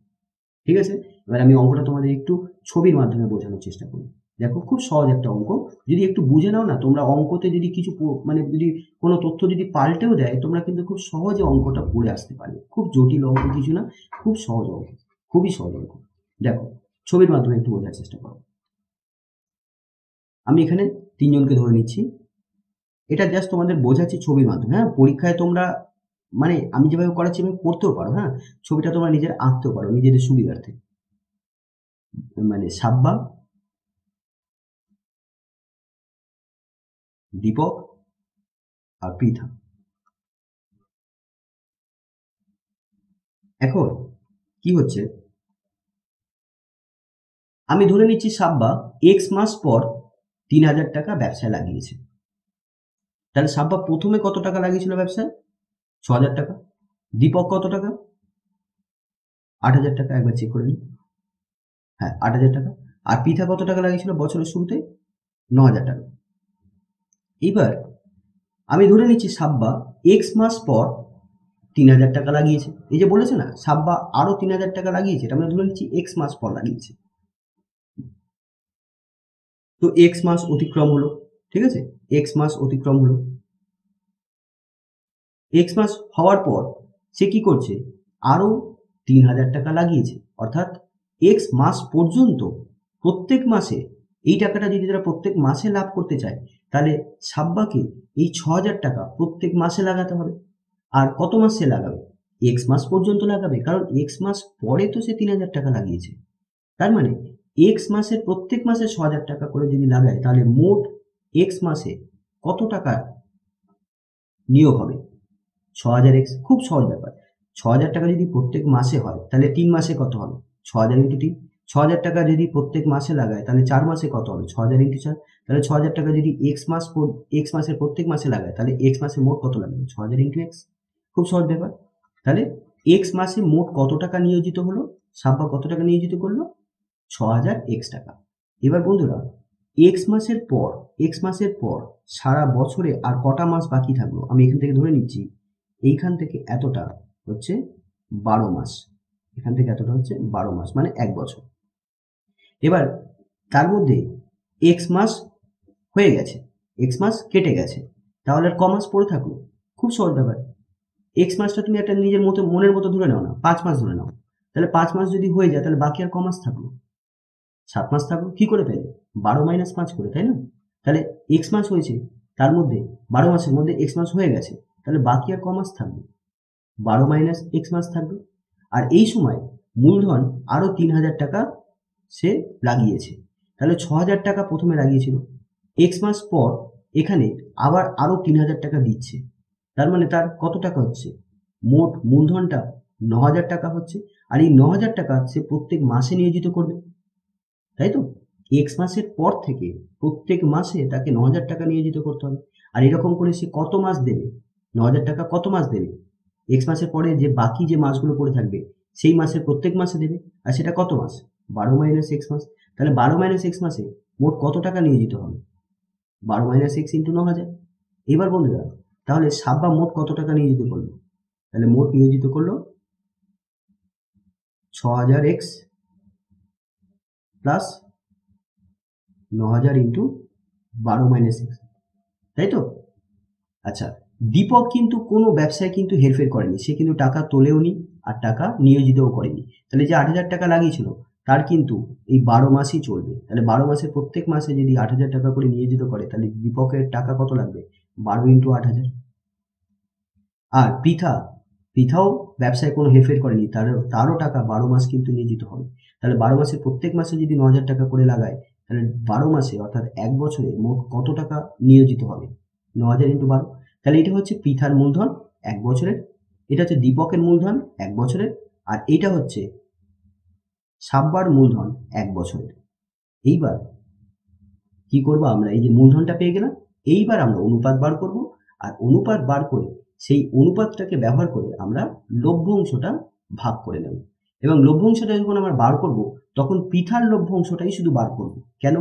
ঠিক আছে? এবার আমি অঙ্কটা তোমাদের একটু ছবির মাধ্যমে বোঝানোর চেষ্টা করি। দেখো, খুব সহজ একটা অঙ্ক। যদি একটু বুঝে নাও না, তোমরা অঙ্কতে যদি কিছু মানে যদি কোনো তথ্য যদি পাল্টেও দেয়, তোমরা কিন্তু খুব সহজে অঙ্কটা করে আসতে পারবে। খুব জটিল অঙ্ক কিছু না, খুব সহজ অঙ্ক, খুবই সহজ অঙ্ক। দেখো, ছবির মাধ্যমে একটু বোঝার চেষ্টা করো। আমি এখানে 3 জনকে ধরে নিচ্ছি। এটা জাস্ট তোমাদের বোঝাচ্ছি ছবির মাধ্যমে। হ্যাঁ, পরীক্ষায় তোমরা মানে আমি যেভাবে করাচ্ছি এভাবে করতেও পারো। হ্যাঁ, ছবিটা তোমরা নিজের আঁকতেও পারো নিজেদের সুবিধার্থে। মানে সাব্বা, দীপক আর পৃথা। এখন কি হচ্ছে, আমি ধরে নিচ্ছি সাব্বা এক্স মাস পর 3,000 টাকা ব্যবসায় লাগিয়েছে। তাহলে সাব্বা প্রথমে কত টাকা লাগিয়েছিল ব্যবসায়? 6,000 টাকা। দীপক কত টাকা? 8,000 টাকা। একবার চেক করে নিই। হ্যাঁ, 8,000 টাকা। আর পৃথা কত টাকা লাগিয়েছিল বছরের শুরুতে? 9,000 টাকা। এবার আমি ধরে নিচ্ছি সাব্বা এক্স মাস পর 3,000 টাকা লাগিয়েছে। এই যে বলেছে না, সাব্বা আরো 3,000 টাকা লাগিয়েছে, এটা আমরা ধরে নিচ্ছি এক্স মাস পর লাগিয়েছে। তো এক্স মাস অতিক্রম হলো, ঠিক আছে? এক্স মাস অতিক্রম হলো। এক্স মাস হওয়ার পর সে কি করছে, আরো 3,000 টাকা লাগিয়েছে। অর্থাৎ এক্স মাস পর্যন্ত প্রত্যেক মাসে এই টাকাটা যদি তারা প্রত্যেক মাসে লাভ করতে চায়, তাহলে সাব্বাকে এই 6,000 টাকা প্রত্যেক মাসে লাগাতে হবে। আর কত মাস সে লাগাবে? এক্স মাস পর্যন্ত লাগাবে, কারণ এক্স মাস পরে তো সে 3,000 টাকা লাগিয়েছে। তার মানে এক্স মাসে প্রত্যেক মাসে 6,000 টাকা করে যদি লাগায়, তাহলে মোট এক্স মাসে কত টাকা নিয়োগ হবে? 6,000 এক্স। খুব সহজ ব্যাপার। 6,000 টাকা যদি প্রত্যেক মাসে হয়, তাহলে 3 মাসে কত হবে? 6,000 ইন্টু 3, 6,000 টাকা যদি প্রত্যেক মাসে লাগায় তাহলে 4 মাসে কত হবে? 6,000 ইন্টু 4, তাহলে 6,000 টাকা যদি x মাসের প্রত্যেক মাসে লাগায় তাহলে x মাসে মোট কত লাগবে? 6,000 ইন্টু x। খুব সহজ ব্যাপার। তাহলে x মাসে মোট কত টাকা নিয়োজিত হলো? সাব্বা কত টাকা নিয়োজিত করলো? 6,000 x টাকা। এবার বন্ধুরা x মাসের পর সারা বছরে আর কটা মাস বাকি থাকলো? আমি এখান থেকে ধরে নিচ্ছি এইখান থেকে এতটা হচ্ছে 12 মাস, এখান থেকে এতটা হচ্ছে 12 মাস, মানে 1 বছর। এবার তার মধ্যে x মাস হয়ে গেছে, x মাস কেটে গেছে, তাহলে আর ক মাস পড়ে থাকলো? খুব সহজ ব্যাপার। x মাসটা তুমি একটা নিজের মতো মনের মতো ধরে নাও না, 5 মাস ধরে নাও। তাহলে 5 মাস যদি হয়ে যায় তাহলে বাকি আর ক মাস থাকলো? 7 মাস থাকলো। কি করে পেলে? 12 মাইনাস 5 করে, তাই না? তাহলে x মাস হয়েছে, তার মধ্যে 12 মাসের মধ্যে x মাস হয়ে গেছে, তাহলে বাকি আর ক মাস থাকবে? 12 মাইনাস x মাস থাকবে। আর এই সময় মূলধন আরো 3,000 টাকা সে লাগিয়েছে, তাহলে 6,000 টাকা প্রথমে লাগিয়েছিল, x মাস পর এখানে আবার আরো 3,000 টাকা দিচ্ছে, তার মানে তার কত টাকা হচ্ছে? মোট মূলধনটা 9,000 টাকা হচ্ছে। আর এই 9,000 টাকা সে প্রত্যেক মাসে নিয়োজিত করবে, তাই তো? x মাসের পর থেকে প্রত্যেক মাসে তাকে 9,000 টাকা নিয়োজিত করতে হবে। আর এরকম করে সে কত মাস দেবে? 9,000 টাকা কত মাস দেবে? x মাসের পরে যে বাকি যে মাসগুলো পড়ে থাকবে সেই মাসের প্রত্যেক মাসে দেবে। আর সেটা কত মাস? 12 মাইনাস x মাস। তাহলে 12 মাইনাস x মাসে মোট কত টাকা নিয়োজিত হবে? 12 মাইনাস x ইন্টু 9,000। এবার বন্ধুরা তাহলে সাব্বা মোট কত টাকা নিয়োজিত করলো? তাহলে মোট নিয়োজিত করলো 6,000 x plus 9,000 into 12 minus x, তাই তো? আচ্ছা, দীপক কিন্তু কোনো ব্যবসায় কিন্তু হেরফের করেনি, সে কিন্তু টাকা তোলেওনি আর টাকা নিয়োজিতও করেনি। তাহলে যে 8,000 টাকা লাগিয়েছিল তার কিন্তু এই 12 মাসই চলবে। তাহলে 12 মাসে প্রত্যেক মাসে যদি 8,000 টাকা করে নিয়োজিত করে তাহলে দীপকের টাকা কত লাগবে? 12 ইন্টু 8,000। আর পৃথাও ব্যবসায় কোনো হেরফের করেনি, তারও টাকা 12 মাস কিন্তু নিয়োজিত হবে। তাহলে 12 মাসে প্রত্যেক মাসে যদি 9,000 টাকা করে লাগায় তাহলে 12 মাসে অর্থাৎ 1 বছরে মোট কত টাকা নিয়োজিত হবে? 9,000 ইন্টু 12। তাহলে এটা হচ্ছে পৃথার মূলধন 1 বছরের, এটা হচ্ছে দীপকের মূলধন 1 বছরের, আর এটা হচ্ছে সাব্বার মূলধন 1 বছরের। এইবার কি করব আমরা? এই যে মূলধনটা পেয়ে গেলাম, এইবার আমরা অনুপাত বার করব, আর অনুপাত বার করে সেই অনুপাতটাকে ব্যবহার করে আমরা লভ্যাংশটা ভাগ করে নেব। এবং লভ্যাংশটা যখন আমরা বার করব তখন পৃথার লভ্যাংশটাই শুধু বার করব। কেন?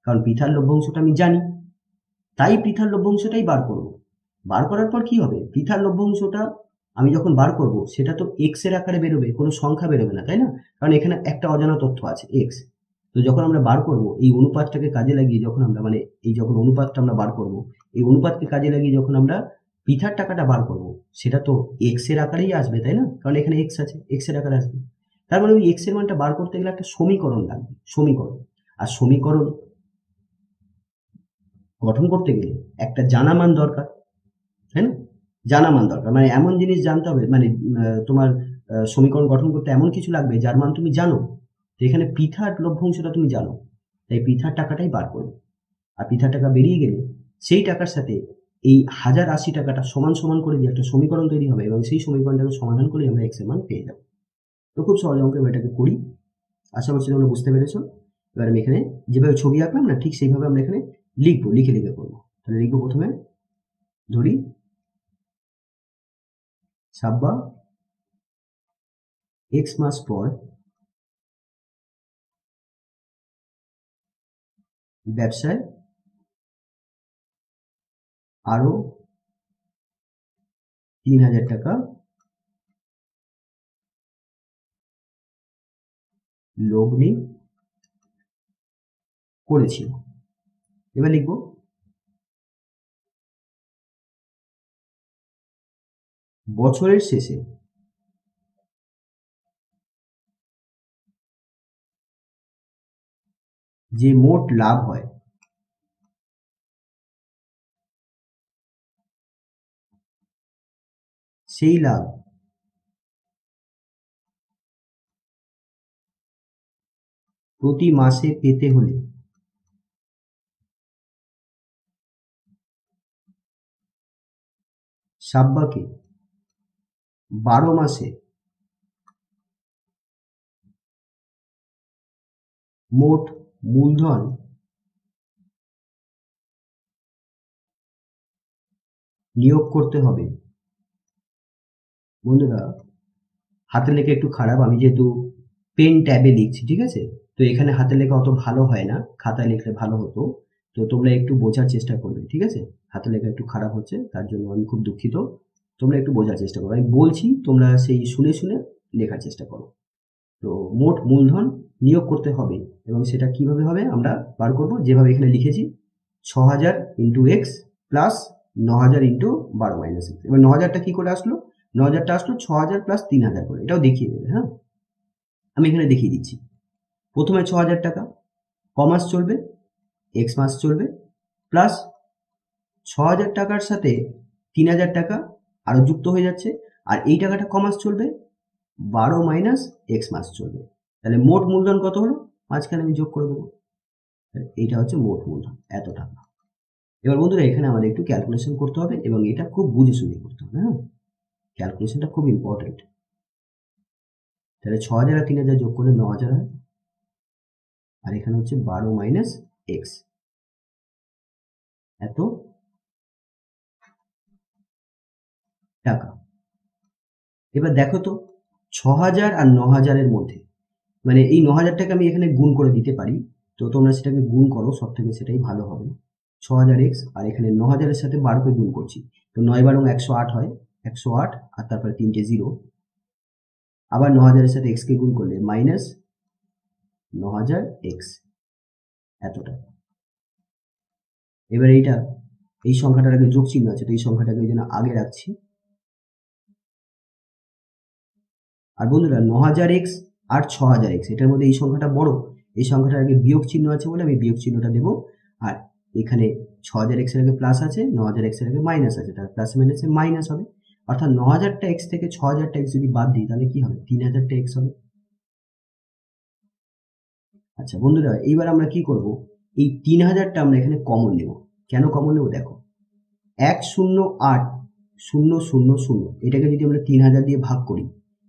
কারণ পৃথার লভ্যাংশটা আমি জানি, তাই পৃথার লভ্যাংশটাই বার করব। বার করার পর কি হবে? পৃথার লভ্যাংশটা আমি যখন বার করব সেটা তো এক্স এর আকারে বেরোবে, কোনো সংখ্যা বেরোবে না, তাই না? কারণ এখানে একটা অজানা তথ্য আছে এক্স। তো যখন আমরা বার করব এই অনুপাতটাকে কাজে লাগিয়ে, যখন আমরা মানে এই যখন অনুপাতটা আমরা বার করব, এই অনুপাতকে কাজে লাগিয়ে যখন আমরা পৃথার টাকাটা বার করব সেটা তো এক্স এর আকারেই আসবে, তাই না? কারণ এখানে এক্স আছে, এক্স এর আকারে আসবে। তার মানে ওই এক্স এর মানটা বার করতে গেলে একটা সমীকরণ লাগবে, সমীকরণ। আর সমীকরণ গঠন করতে গেলে একটা জানা মান দরকার, তাই না? জানা মান দরকার, মানে এমন জিনিস জানতে হবে, মানে তোমার সমীকরণ গঠন করতে এমন কিছু লাগবে যার মান তুমি জানো। তো এখানে পৃথার লভ্যাংশটা তুমি জানো, তাই পৃথার টাকাটাই বার করবে। আর পৃথার টাকা বেরিয়ে গেলে সেই টাকার সাথে এই 1,080 টাকাটা সমান সমান করে দিয়ে একটা সমীকরণ তৈরি হবে, এবং সেই সমীকরণটাকে সমাধান করে আমরা এক্স এর মান পেয়ে যাবো। তো খুব সহজ অঙ্ক, আমি এটাকে করি। আশা করছি তোমরা বুঝতে পেরেছো। এবার আমি এখানে যেভাবে ছবি আঁকলাম না, ঠিক সেইভাবে আমরা এখানে লিখবো, লিখে লিখে করবো। তাহলে লিখবো, প্রথমে ধরি সাব্বা x মাস পর ব্যবসায় আরো 3,000 টাকা লগ্নি করেছিল। এবার লিখবো বছরের শেষে যে মোট লাভ হয় সেই লাভ প্রতি মাসে পেতে হলে সাব্বাকে 12 মাসে মোট মূলধন নিয়োগ করতে হবে। বন্ধুরা, হাতের লেখা একটু খারাপ, আমি যেহেতু পেন ট্যাবে লিখছি, ঠিক আছে, তো এখানে হাতের লেখা অত ভালো হয় না, খাতায় লিখলে ভালো হতো। তো তোমরা একটু বোঝার চেষ্টা করবে, ঠিক আছে। হাতের লেখা একটু খারাপ হচ্ছে, তার জন্য আমি খুব দুঃখিত। তোমরা একটু বোঝার চেষ্টা করো, আমি বলছি, তোমরা সেই শুনে শুনে লেখার চেষ্টা করো। তো মোট মূলধন নিয়োগ করতে হবে, এবং সেটা কিভাবে হবে আমরা বার করব, যেভাবে এখানে লিখেছি 6000 into x plus 9000 into 12 minus x. এবার 9000টা কি করে আসলো? 9000টা আসলো 6000 প্লাস 3000 করে, এটাও দেখিয়ে দেবে। হ্যাঁ, আমি এখানে দেখিয়ে দিচ্ছি। প্রথমে 6000 টাকা কমাস চলবে, এক্স মাস চলবে, প্লাস 6000 টাকার সাথে 3000 টাকা আরও যুক্ত হয়ে যাচ্ছে, আর এই টাকাটা কমাস চলবে, 12 মাইনাস এক্স মাস চলবে। তাহলে মোট মূলধন কত হলো? মাঝখানে আমি যোগ করে দেবো। এইটা হচ্ছে মোট মূলধন, এত টাকা। এবার বন্ধুরা, এখানে আমাদের একটু ক্যালকুলেশন করতে হবে, এবং এটা খুব বুঝে শুনে করতে হবে। হ্যাঁ, ক্যালকুলেশনটা খুব ইম্পর্টেন্ট। তাহলে 6000 আর 3000 যোগ করলে 9000 হয়, আর এখানে হচ্ছে 12 মাইনাস এক্স, এত টাকা। এবার দেখো তো, 6000 আর 9000 মধ্যে, মানে এই 9000টাকে আমি এখানে গুণ করে দিতে পারি, তো তোমরা সেটাকে গুণ করো, সব থেকে সেটাই ভালো হবে। 6000 এক্স, আর এখানে 9000-এর সাথে 12কে গুণ করছি, তো 9 12 108 হয়, 108, আর তারপরে 3টে জিরো, আবার 9000-এর সাথে এক্সকে গুণ করলে মাইনাস 9000 এক্স, এতটা। এবার এইটা, এই সংখ্যাটার আগে যোগ চিহ্ন আছে, তো এই সংখ্যাটাকে ওই জন্য আগে রাখছি। আর বন্ধুরা, 9000 এক্স আর 6000 এক্স, এটার মধ্যে এই সংখ্যাটা বড়, এই সংখ্যাটার আগে বিয়োগ চিহ্ন আছে বলে আমি বিয়োগ চিহ্নটা দেবো। আর এখানে 6000 এক্স এর আগে প্লাস আছে, 9000 এক্স এর আগে মাইনাস আছে, তার প্লাস মাইনাসে মাইনাস হবে। অর্থাৎ 9000টা এক্স থেকে 6000টা এক্স যদি বাদ দিই, তাহলে কি হবে? 3000টা এক্স হবে। আচ্ছা বন্ধুরা, এইবার আমরা কি করব, এই 3000টা আমরা এখানে কমন নেব। কেন কমন নেব? দেখো, 108,000, এটাকে যদি আমরা 3000 দিয়ে ভাগ করি,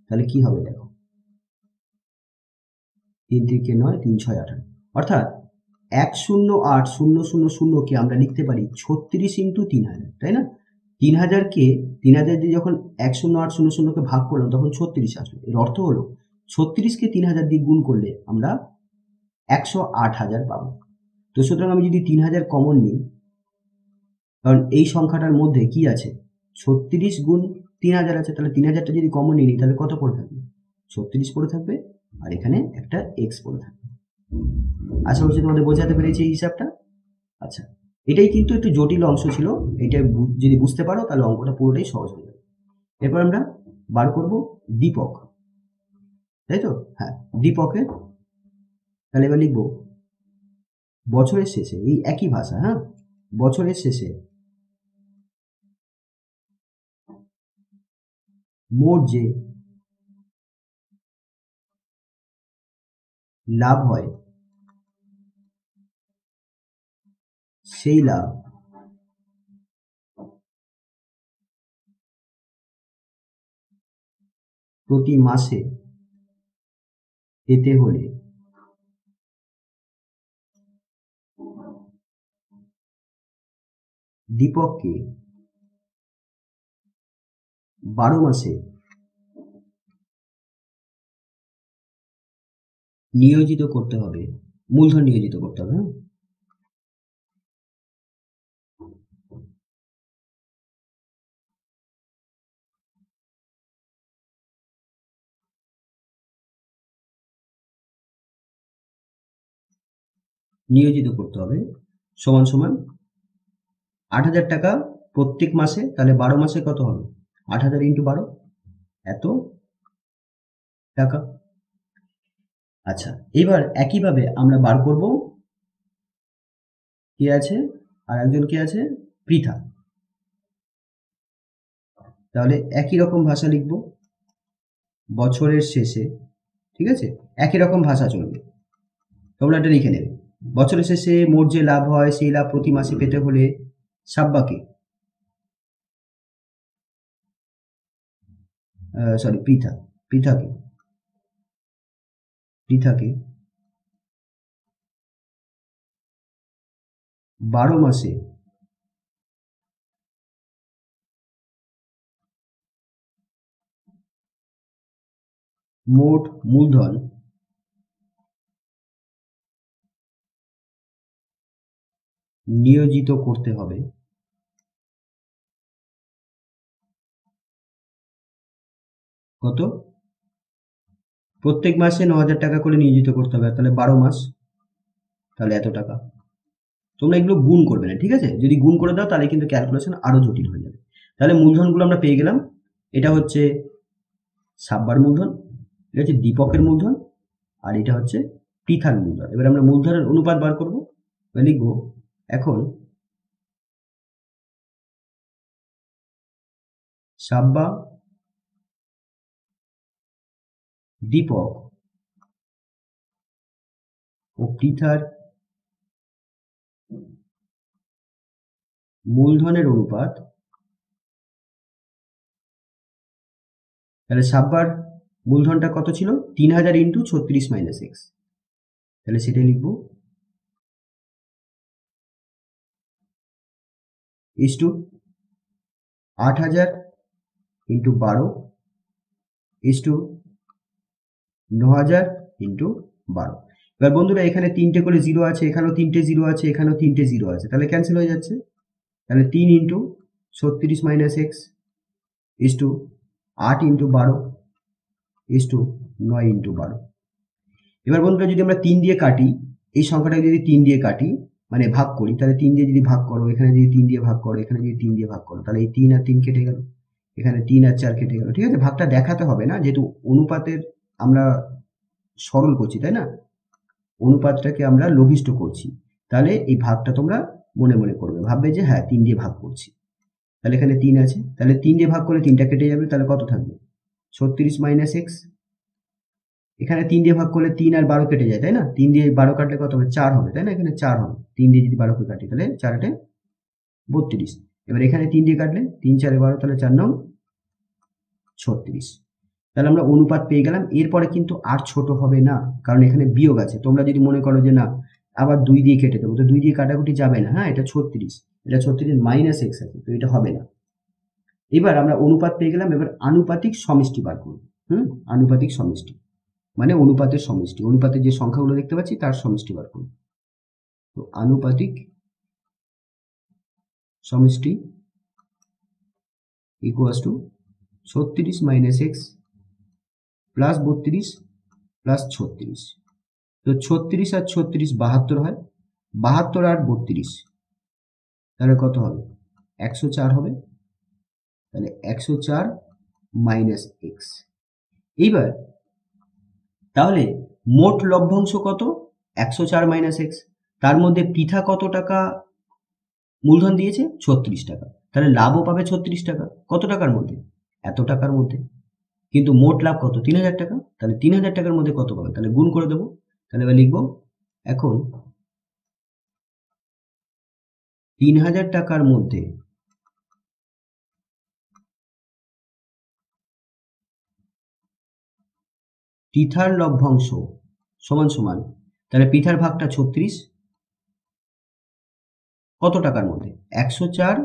তাহলে কি হবে? দেখো, 3 3 9, 3 6 18, অর্থাৎ 108,000কে আমরা লিখতে পারি 36 ইন্টু 3000, তাই না? 3000কে 3000 দিয়ে যখন 108,000কে ভাগ করলাম, তখন 36 আসলো। এর অর্থ হলো 36কে 3000 দিয়ে গুণ করলে আমরা 108,000 পাবো। তো সুতরাং আমি যদি 3000 কমন নিই, কারণ এই সংখ্যাটার মধ্যে কি আছে? 36 গুণ 3000 আছে, তাহলে 3000টা যদি কমন নিই, তাহলে কত পড়ে থাকবে? 36 পড়ে থাকবে, আর এখানে একটা এক্স পড়ে থাকবে। আশা করছি তোমাদের বোঝাতে পেরেছি এই হিসাবটা। আচ্ছা, এটাই কিন্তু একটু জটিল অংশ ছিল, এটা যদি বুঝতে পারো তাহলে অঙ্কটা পুরোটাই সহজ হয়ে যাবে। এরপর আমরা বার করব দীপক, তাই তো? হ্যাঁ, দীপকের, তাহলে এবার লিখবো বছরের শেষে, এই একই ভাষা, হ্যাঁ, বছরের শেষে মোট যে লাভ হয়, সেই লাভ প্রতি মাসে পেতে হলে দীপককে 12 মাসে নিয়োজিত করতে হবে, মূলধন নিয়োজিত করতে হবে। হ্যাঁ, নিয়োজিত করতে হবে, সমান সমান 8,000 টাকা প্রত্যেক মাসে, তাহলে 12 মাসে কত হবে? 8,000 ইন্টু 12, এত টাকা। আচ্ছা, এবার একইভাবে আমরা বার করব, কে আছে, আর একজন কে আছে, পৃথা। তাহলে একই রকম ভাষা লিখব, বছরের শেষে, ঠিক আছে, একই রকম ভাষা চলবে, তোমরা এটা লিখে নেবে। বছরের শেষে মোট যে লাভ হয়, সেই লাভ প্রতি মাসে পেতে হলে সাব্বাকে, সরি, পৃথাকে 12 মাসে মোট মূলধন নিয়োজিত করতে হবে কত? প্রত্যেক মাসে 9,000 টাকা করে নিয়োজিত করতে হবে, তাহলে 12 মাস, তাহলে এত টাকা। তোমরা এগুলো গুণ করবে না, ঠিক আছে? যদি গুণ করে দাও তাহলে কিন্তু ক্যালকুলেশন আরো জটিল হয়ে যাবে। তাহলে মূলধনগুলো আমরা পেয়ে গেলাম। এটা হচ্ছে সাব্বার মূলধন, এটা হচ্ছে দীপকের মূলধন, আর এটা হচ্ছে পৃথার মূলধন। এবার আমরা মূলধনের অনুপাত বার করব। লিখব এখন সাব্বা, দীপক ও পৃথার মূলধনের অনুপাত। তাহলে সাব্বার মূলধনটা কত ছিল? 3,000 ইন্টু 36 মাইনাস এক্স, তাহলে সেটাই লিখব is to 8,000 into 12 is to 9,000 into 12। এবার বন্ধুরা এখানে 3টে করে জিরো আছে, এখানেও 3টে জিরো আছে, এখানেও 3টে জিরো আছে, তাহলে ক্যান্সেল হয়ে যাচ্ছে। তাহলে 3 into 36 minus x is to 8 into 12 is to 9 into 12। এবার বন্ধুরা যদি আমরা 3 দিয়ে কাটি, এই সংখ্যাটাকে যদি 3 দিয়ে কাটি মানে ভাগ করি, তাহলে 3 দিয়ে যদি ভাগ করো, এখানে যদি 3 দিয়ে ভাগ করো, এখানে যদি 3 দিয়ে ভাগ করো, তাহলে এই 3 আর 3 কেটে গেল, এখানে 3 আর 4 কেটে গেল, ঠিক আছে? ভাগটা দেখাতে হবে না, যেহেতু অনুপাতের আমরা সরল করছি, তাই না? অনুপাতটাকে আমরা লঘিষ্ঠ করছি, তাহলে এই ভাগটা তোমরা মনে মনে করবে, ভাববে যে হ্যাঁ 3 দিয়ে ভাগ করছি। তাহলে এখানে 3 আছে, তাহলে 3 দিয়ে ভাগ করলে 3টা কেটে যাবে, তাহলে কত থাকবে? 36 মাইনাস এক্স। এখানে 3 দিয়ে ভাগ করলে 3 আর 12 কেটে যায়, তাই না? 3 দিয়ে 12 কাটলে কত হবে? 4 হবে, তাই না? এখানে 4 হবে, 3 দিয়ে যদি 12 কে কাটি তাহলে 4 8 32। এবার এখানে 3 দিয়ে কাটলে 3 4 12, তাহলে 4 9 36। তাহলে আমরা অনুপাত পেয়ে গেলাম। এরপরে কিন্তু আর ছোট হবে না, কারণ এখানে বিয়োগ আছে। তোমরা যদি মনে করো যে না আবার 2 দিয়ে কেটে দেবো, তো 2 দিয়ে কাটাকুটি যাবে না। হ্যাঁ, এটা 36, এটা 36 মাইনাস এক্স আছে, তো এটা হবে না। এবার আমরা অনুপাত পেয়ে গেলাম, এবার আনুপাতিক সমষ্টি বার করব। আনুপাতিক সমষ্টি মানে অনুপাতের সমষ্টি, অনুপাতের যে সংখ্যাগুলো দেখতে পাচ্ছি তার সমষ্টি বার করব। তো আনুপাতিক সমষ্টি equals to 36 minus x plus 32 plus 36। তো 36 আর 36 72 হয়, 72 আর 32 তাহলে কত হবে? 104 হবে। তাহলে 104 মাইনাস এক্স। এইবার তাহলে মোট লভ্যাংশ কত? 104 মাইনাস এক্স। তার মধ্যে পৃথা কত টাকা মূলধন দিয়েছে? 36 টাকা। তাহলে লাভও পাবে 36 টাকা। কত টাকার মধ্যে? এত টাকার মধ্যে। কিন্তু মোট লাভ কত? 3,000 টাকা। তাহলে 3,000 টাকার মধ্যে কত পাবে? তাহলে গুণ করে দেবো। তাহলে এবার লিখবো এখন 3,000 টাকার মধ্যে পৃথার লভ্যাংশ সমান সমান, তাহলে পৃথার ভাগটা 36 কত টাকার মধ্যে? 104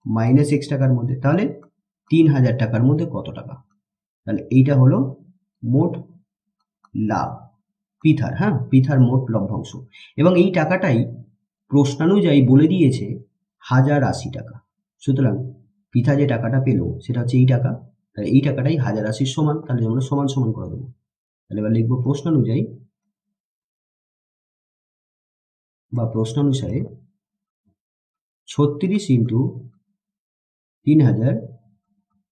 মাইনাস এক্স টাকার মধ্যে। তাহলে 3,000 টাকার মধ্যে কত টাকা? তাহলে এইটা হলো মোট লাভ পৃথার। হ্যাঁ, পৃথার মোট লভ্যাংশ, এবং এই টাকাটাই প্রশ্নানুযায়ী বলে দিয়েছে 1080 টাকা। সুতরাং পৃথা যে টাকাটা পেল সেটা হচ্ছে এই টাকা, তাহলে এই টাকাটাই 1080 সমান। তাহলে আমরা সমান সমান করে দেবো। তাহলে এবার লিখবো প্রশ্নানুযায়ী বা প্রশ্নানুসারে 36 ইন্টু 3,000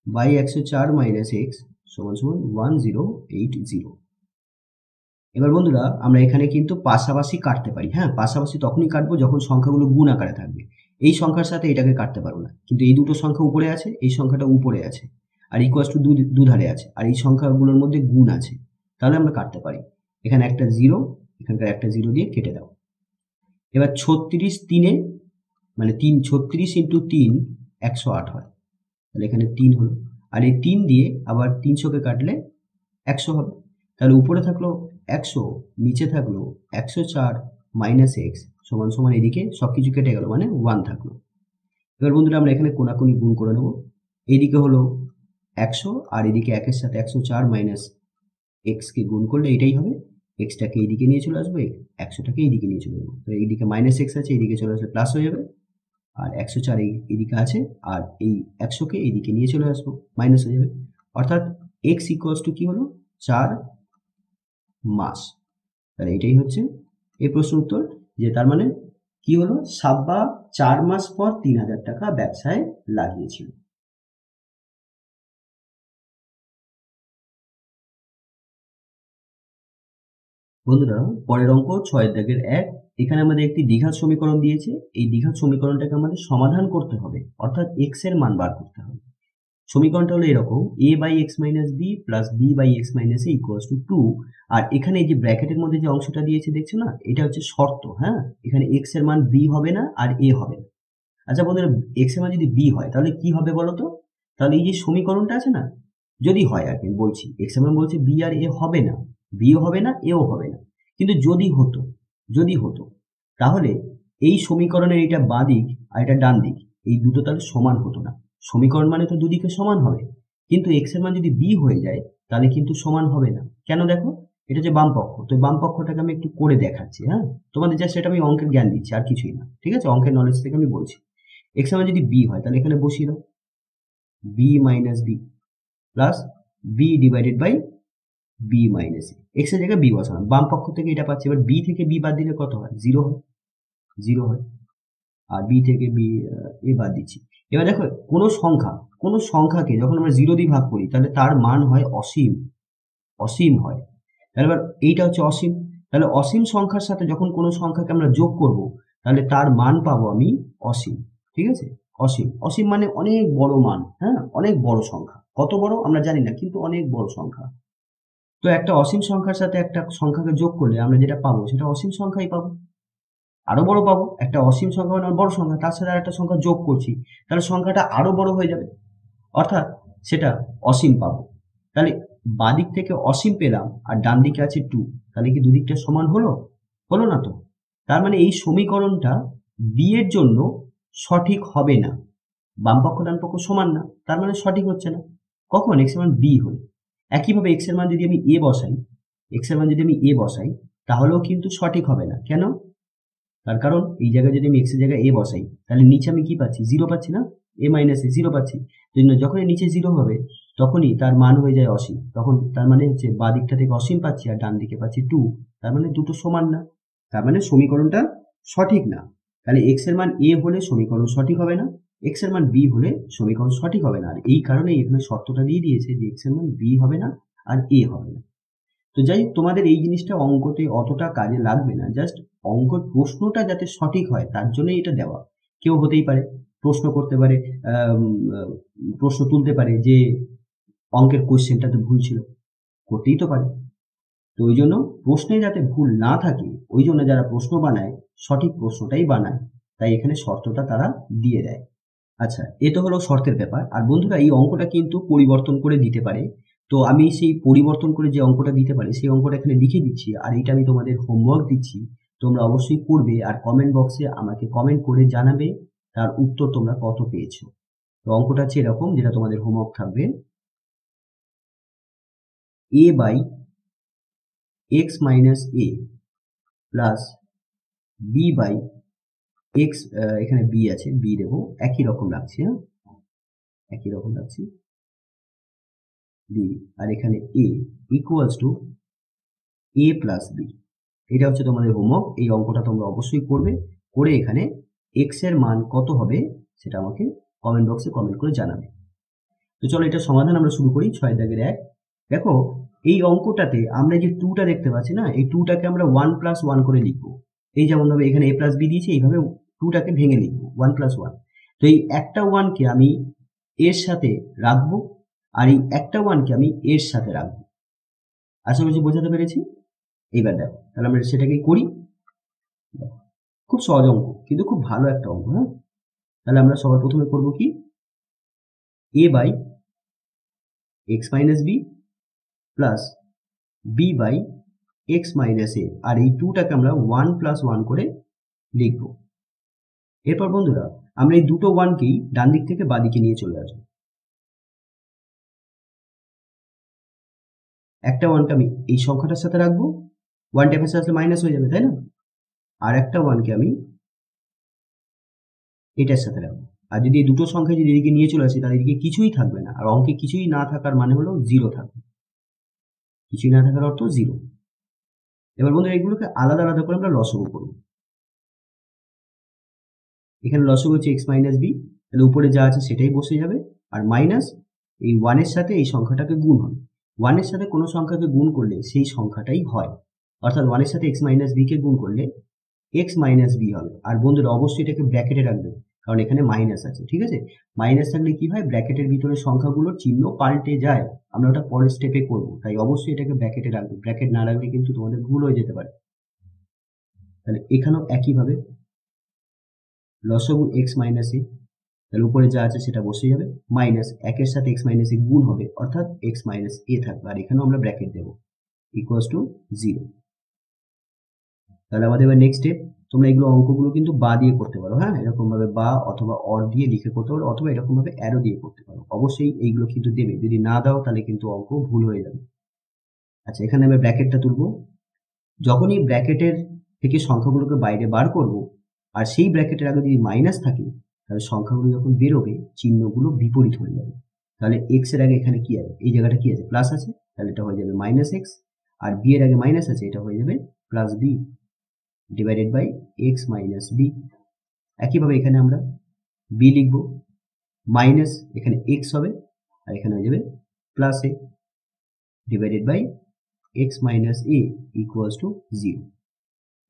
বাই 104 মাইনাস এক্স সমান সমান 1080। এবার বন্ধুরা আমরা এখানে কিন্তু পাশাপাশি কাটতে পারি। হ্যাঁ, পাশাপাশি তখনই কাটবো যখন সংখ্যাগুলো গুণ আকারে থাকবে। এই সংখ্যার সাথে এটাকে কাটতে পারবো না, কিন্তু এই দুটো সংখ্যা উপরে আছে, এই সংখ্যাটা উপরে আছে, আর ইকুয়ালস টু দুধারে আছে, আর এই সংখ্যাগুলোর মধ্যে গুণ আছে, তাহলে আমরা কাটতে পারি। এখানে একটা জিরো, এখানকার একটা জিরো দিয়ে কেটে দাও। এবার 36 3-এ মানে 36 ইন্টু 3 108 হয়, তাহলে এখানে 3 হলো, আর এই 3 দিয়ে আবার 300কে কাটলে 100 হবে। তাহলে উপরে থাকলো 100, নিচে থাকলো 104 মাইনাস এক্স সমান সমান এদিকে সবকিছু কেটে গেল, মানে 1 থাকলো। এবার বন্ধুরা আমরা এখানে কোনাকুনি গুণ করে নেব। এইদিকে হলো 100 আর এদিকে 1 সাথে 104 মাইনাস এক্সকে গুণ করলে এটাই হবে। এক্সটাকে এইদিকে নিয়ে চলে আসবো, 100টাকে এইদিকে নিয়ে চলে যাবো। তো এইদিকে মাইনাস এক্স আছে, এইদিকে চলে আসলে প্লাস হয়ে যাবে। আর 104 এইদিকে আছে, আর এই 100কে এইদিকে নিয়ে চলে আসবো, মাইনাস হয়ে যাবে। অর্থাৎ এক্স ইকুয়ালস টু কি হলো, 4 মাস। তাহলে এটাই হচ্ছে এই প্রশ্নের উত্তর, যে তার মানে কি হলো, সাব্বা 4 মাস পর 3000 টাকা ব্যবসায় লাগিয়েছিল। বন্ধুরা পরের অঙ্ক 6 দাগের 1, এখানে আমাদের একটি দ্বিঘাত সমীকরণ দিয়েছে। এই দ্বিঘাত সমীকরণটাকে আমাদের সমাধান করতে হবে, অর্থাৎ এক্স এর মান বার করতে হবে। সমীকরণটা হলো এরকম, a by x minus b plus b by x minus a equals to 2। আর এখানে এই যে ব্র্যাকেটের মধ্যে যে অংশটা দিয়েছে দেখছো না, এটা হচ্ছে শর্ত। হ্যাঁ, এখানে এক্স এর মান বি হবে না আর এ হবে না। আচ্ছা বন্ধুরা, এক্স এর মান যদি বি হয় তাহলে কি হবে বলো তো? তাহলে এই যে সমীকরণটা আছে না, যদি হয় আর কি বলছি, এক্স এর মান বলছে বি আর এ হবে না, বিও হবে না এও হবে না, কিন্তু যদি হতো তাহলে এই সমীকরণের এটা বাঁ দিক আর এটা ডান দিক, এই দুটো তাহলে সমান হতো না। সমীকরণ মানে তো দুদিকে সমান হবে, কিন্তু এক্স এর মান যদি বি হয়ে যায় তাহলে কিন্তু সমান হবে না। কেন দেখো, এটা যে বাম পক্ষ, তো বাম পক্ষটাকে আমি একটু করে দেখাচ্ছি। হ্যাঁ, তোমাদের জাস্ট এটা আমি অঙ্কের জ্ঞান দিচ্ছি, আর কিছুই না, ঠিক আছে? অঙ্কের নলেজ থেকে আমি বলছি। এক্স এর মান যদি বি হয় তাহলে এখানে বসিয়ে দাও, b minus b plus b divided by b minus a. X এর জায়গায় বি বসালাম, বাম পক্ষ থেকে এটা পাচ্ছি। এবার বি থেকে বি বাদ দিলে কত হয়? 0 হয়, 0 হয়। আর বি থেকে বি এ বাদ দিচ্ছি। এবার দেখো, কোনো সংখ্যাকে যখন আমরা 0 দিয়ে ভাগ করি তাহলে তার মান হয় অসীম হয়। তাহলে এবার এইটা হচ্ছে অসীম, তাহলে অসীম সংখ্যার সাথে যখন কোনো সংখ্যাকে আমরা যোগ করব তাহলে তার মান পাবো আমি অসীম। ঠিক আছে, অসীম মানে অনেক বড় মান। হ্যাঁ, অনেক বড় সংখ্যা, কত বড় আমরা জানি না, কিন্তু অনেক বড় সংখ্যা। তো একটা অসীম সংখ্যার সাথে একটা সংখ্যাকে যোগ করলে আমরা যেটা পাবো সেটা অসীম সংখ্যাই পাবো, আরো বড় পাবো। একটা অসীম সংখ্যা মানে বড় সংখ্যা, তার সাথে আর একটা সংখ্যা যোগ করছি, তাহলে সংখ্যাটা আরো বড় হয়ে যাবে, অর্থাৎ সেটা অসীম পাবো। তাহলে বাদিক থেকে অসীম পেলাম আর ডান দিকে আছে 2, তাহলে কি দুদিকটা সমান হলো? হলো না তো। তার মানে এই সমীকরণটা বি এর জন্য সঠিক হবে না, বাম পক্ষ ডান পক্ষ সমান না, তার মানে সঠিক হচ্ছে না। কখন? এক্স এর মান বি হলে। একইভাবে এক্স এর মান যদি আমি এ বসাই তাহলেও কিন্তু সঠিক হবে না। কেন? তার কারণ এই জায়গায় যদি আমি এক্স এর জায়গায় এ বসাই তাহলে নিচে আমি কি পাচ্ছি? 0 পাচ্ছি না, এ মাইনাস এ 0 পাচ্ছি। যখনই নিচে 0 হবে তখনই তার মান হয়ে যায় অসীম। তখন তার মানে হচ্ছে বাঁ দিকটা থেকে অসীম পাচ্ছি আর ডান দিকে পাচ্ছি 2, তার মানে দুটো সমান না, তার মানে সমীকরণটা সঠিক না। তাহলে এক্স এর মান এ হলে সমীকরণ সঠিক হবে না, এক্স এর মান বি হলে সমীকরণ সঠিক হবে না। আর এই কারণে এখানে শর্তটা দিয়ে দিয়েছে যে এক্স এর মান বি হবে না আর এ হবে না। তো যাই হোক, তোমাদের এই জিনিসটা অঙ্কতে অতটা কাজে লাগবে না, জাস্ট অঙ্কর প্রশ্নটা যাতে সঠিক হয় তার জন্যই এটা দেওয়া। কেউ হতেই পারে প্রশ্ন করতে পারে, প্রশ্ন তুলতে পারে যে অঙ্কের কোশ্চেনটাতে ভুল ছিল, করতেই তো পারে। তো ওই জন্য প্রশ্নে যাতে ভুল না থাকে ওই জন্য যারা প্রশ্ন বানায় সঠিক প্রশ্নটাই বানায়, তাই এখানে শর্তটা তারা দিয়ে দেয়। আচ্ছা, এ তো হলো শর্তের ব্যাপার। আর বন্ধুরা এই অঙ্কটা কিন্তু পরিবর্তন করে দিতে পারে, তো আমি সেই পরিবর্তন করে যে অঙ্কটা দিতে পারে সেই অঙ্কটা এখানে লিখে দিচ্ছি, আর এটা আমি তোমাদের হোমওয়ার্ক দিচ্ছি, তোমরা অবশ্যই করবে আর কমেন্ট বক্সে আমাকে কমেন্ট করে জানাবে তার উত্তর তোমরা কত পেয়েছো। তো অঙ্কটা হচ্ছে এরকম, যেটা তোমাদের হোমওয়ার্ক থাকবে, a by x minus a plus b by x, এখানে বি আছে, বি দেবো, একই রকম রাখছি। হ্যাঁ, একই রকম রাখছি বি, আর এখানে a equals to a plus b. এটা হচ্ছে তোমাদের হোমওয়ার্ক। এই অঙ্কটা তোমরা অবশ্যই করবে, করে এখানে এক্স এর মান কত হবে সেটা আমাকে কমেন্ট বক্সে কমেন্ট করে জানাবে। তো চলো এটা সমাধান আমরা শুরু করি। 6 দাগের 1, দেখো এই অঙ্কটাতে আমরা যে 2টা দেখতে পাচ্ছি না, এই 2টাকে আমরা 1 প্লাস 1 করে লিখবো। এই যেমন ভাবে এখানে এ প্লাস বি দিয়েছি, এইভাবে 2টাকে ভেঙে লিখবো 1 প্লাস 1। তো এই একটা 1কে আমি এর সাথে রাখবো আর এই একটা 1কে আমি এর সাথে রাখবো। আশা করছি বোঝাতে পেরেছি। এইবার দেখো, তাহলে আমরা সেটাকে করি। খুব সহজ অঙ্ক, কিন্তু খুব ভালো একটা অঙ্ক। হ্যাঁ, তাহলে আমরা সবার প্রথমে করবো কি, a by x minus b plus b by x minus a, আর এই 2টাকে আমরা 1 প্লাস 1 করে লিখব। এরপর বন্ধুরা আমরা এই দুটো ওয়ানকেই ডান দিক থেকে বাঁ দিকে নিয়ে চলে আসবো। একটা ওয়ানকে আমি এই সংখ্যাটার সাথে রাখবো, ওয়ানটা পাশে আসলে মাইনাস হয়ে যাবে, তাই না? আর একটা ওয়ানকে আমি এটার সাথে রাখবো। আর যদি এই দুটো সংখ্যা যদি এদিকে নিয়ে চলে আসি তাহলে এদিকে কিছুই থাকবে না, আর অঙ্কে কিছুই না থাকার মানে হলো জিরো থাকবে। কিছুই না থাকার অর্থ জিরো। এবার বন্ধুরা এগুলোকে আলাদা আলাদা করে আমরা লসাগু করব। এখানে লসাগু হচ্ছে এক্স মাইনাস বি, তাহলে উপরে যা আছে সেটাই বসে যাবে, আর মাইনাস এই ওয়ানের সাথে এই সংখ্যাটাকে গুণ হবে। ওয়ানের সাথে কোনো সংখ্যাকে গুণ করলে সেই সংখ্যাটাই হয়, অর্থাৎ ওয়ানের সাথে এক্স মাইনাস বি কে গুণ করলে এক্স মাইনাস বি হবে। আর বন্ধুরা অবশ্যই এটাকে ব্র্যাকেটে রাখবে, কারণ এখানে মাইনাস আছে, ঠিক আছে? মাইনাস থাকলে কি হয়, ব্র্যাকেটের ভিতরে সংখ্যাগুলোর চিহ্ন পাল্টে যায়। আমরা ওটা পরের স্টেপে করব, তাই অবশ্যই এটাকে ব্র্যাকেটে রাখবে। ব্র্যাকেট না রাখলে কিন্তু তোমাদের ভুল হয়ে যেতে পারে। তাহলে এখানেও একইভাবে লসাগু এক্স মাইনাস এ, তাহলে উপরে যা আছে সেটা বসে যাবে, মাইনাস একের সাথে এক্স মাইনাস এ গুণ হবে, অর্থাৎ এক্স মাইনাস এ থাকবে, আর এখানেও আমরা ব্র্যাকেট দেবো, ইকুয়ালস টু 0। তাহলে আমাদের এবার নেক্সট স্টেপ, তোমরা এগুলো অঙ্কগুলো কিন্তু বা দিয়ে করতে পারো, হ্যাঁ, এরকম ভাবে বা অথবা অর দিয়ে লিখে করতে পারো, অথবা এরকম ভাবে অ্যারো দিয়ে করতে পারো। অবশ্যই এইগুলো কিন্তু দেবে, যদি না দাও তাহলে কিন্তু অঙ্ক ভুল হয়ে যাবে। আচ্ছা, এখানে আমরা ব্র্যাকেটটা তুলবো। যখনই ব্র্যাকেটের থেকে সংখ্যাগুলোকে বাইরে বার করব, আর সেই ব্র্যাকেটের আগে যদি মাইনাস থাকে, তাহলে সংখ্যাগুলো যখন বেরোবে চিহ্নগুলো বিপরীত হয়ে যাবে। তাহলে এক্স এর আগে এখানে কি আছে, এই জায়গাটা কি আছে, প্লাস আছে, তাহলে এটা হয়ে যাবে মাইনাস এক্স, আর বি এর আগে মাইনাস আছে, এটা হয়ে যাবে plus b divided by x minus b. একইভাবে এখানে আমরা বি লিখব, মাইনাস এখানে এক্স হবে, আর এখানে হয়ে যাবে plus a divided by x minus a equals to 0।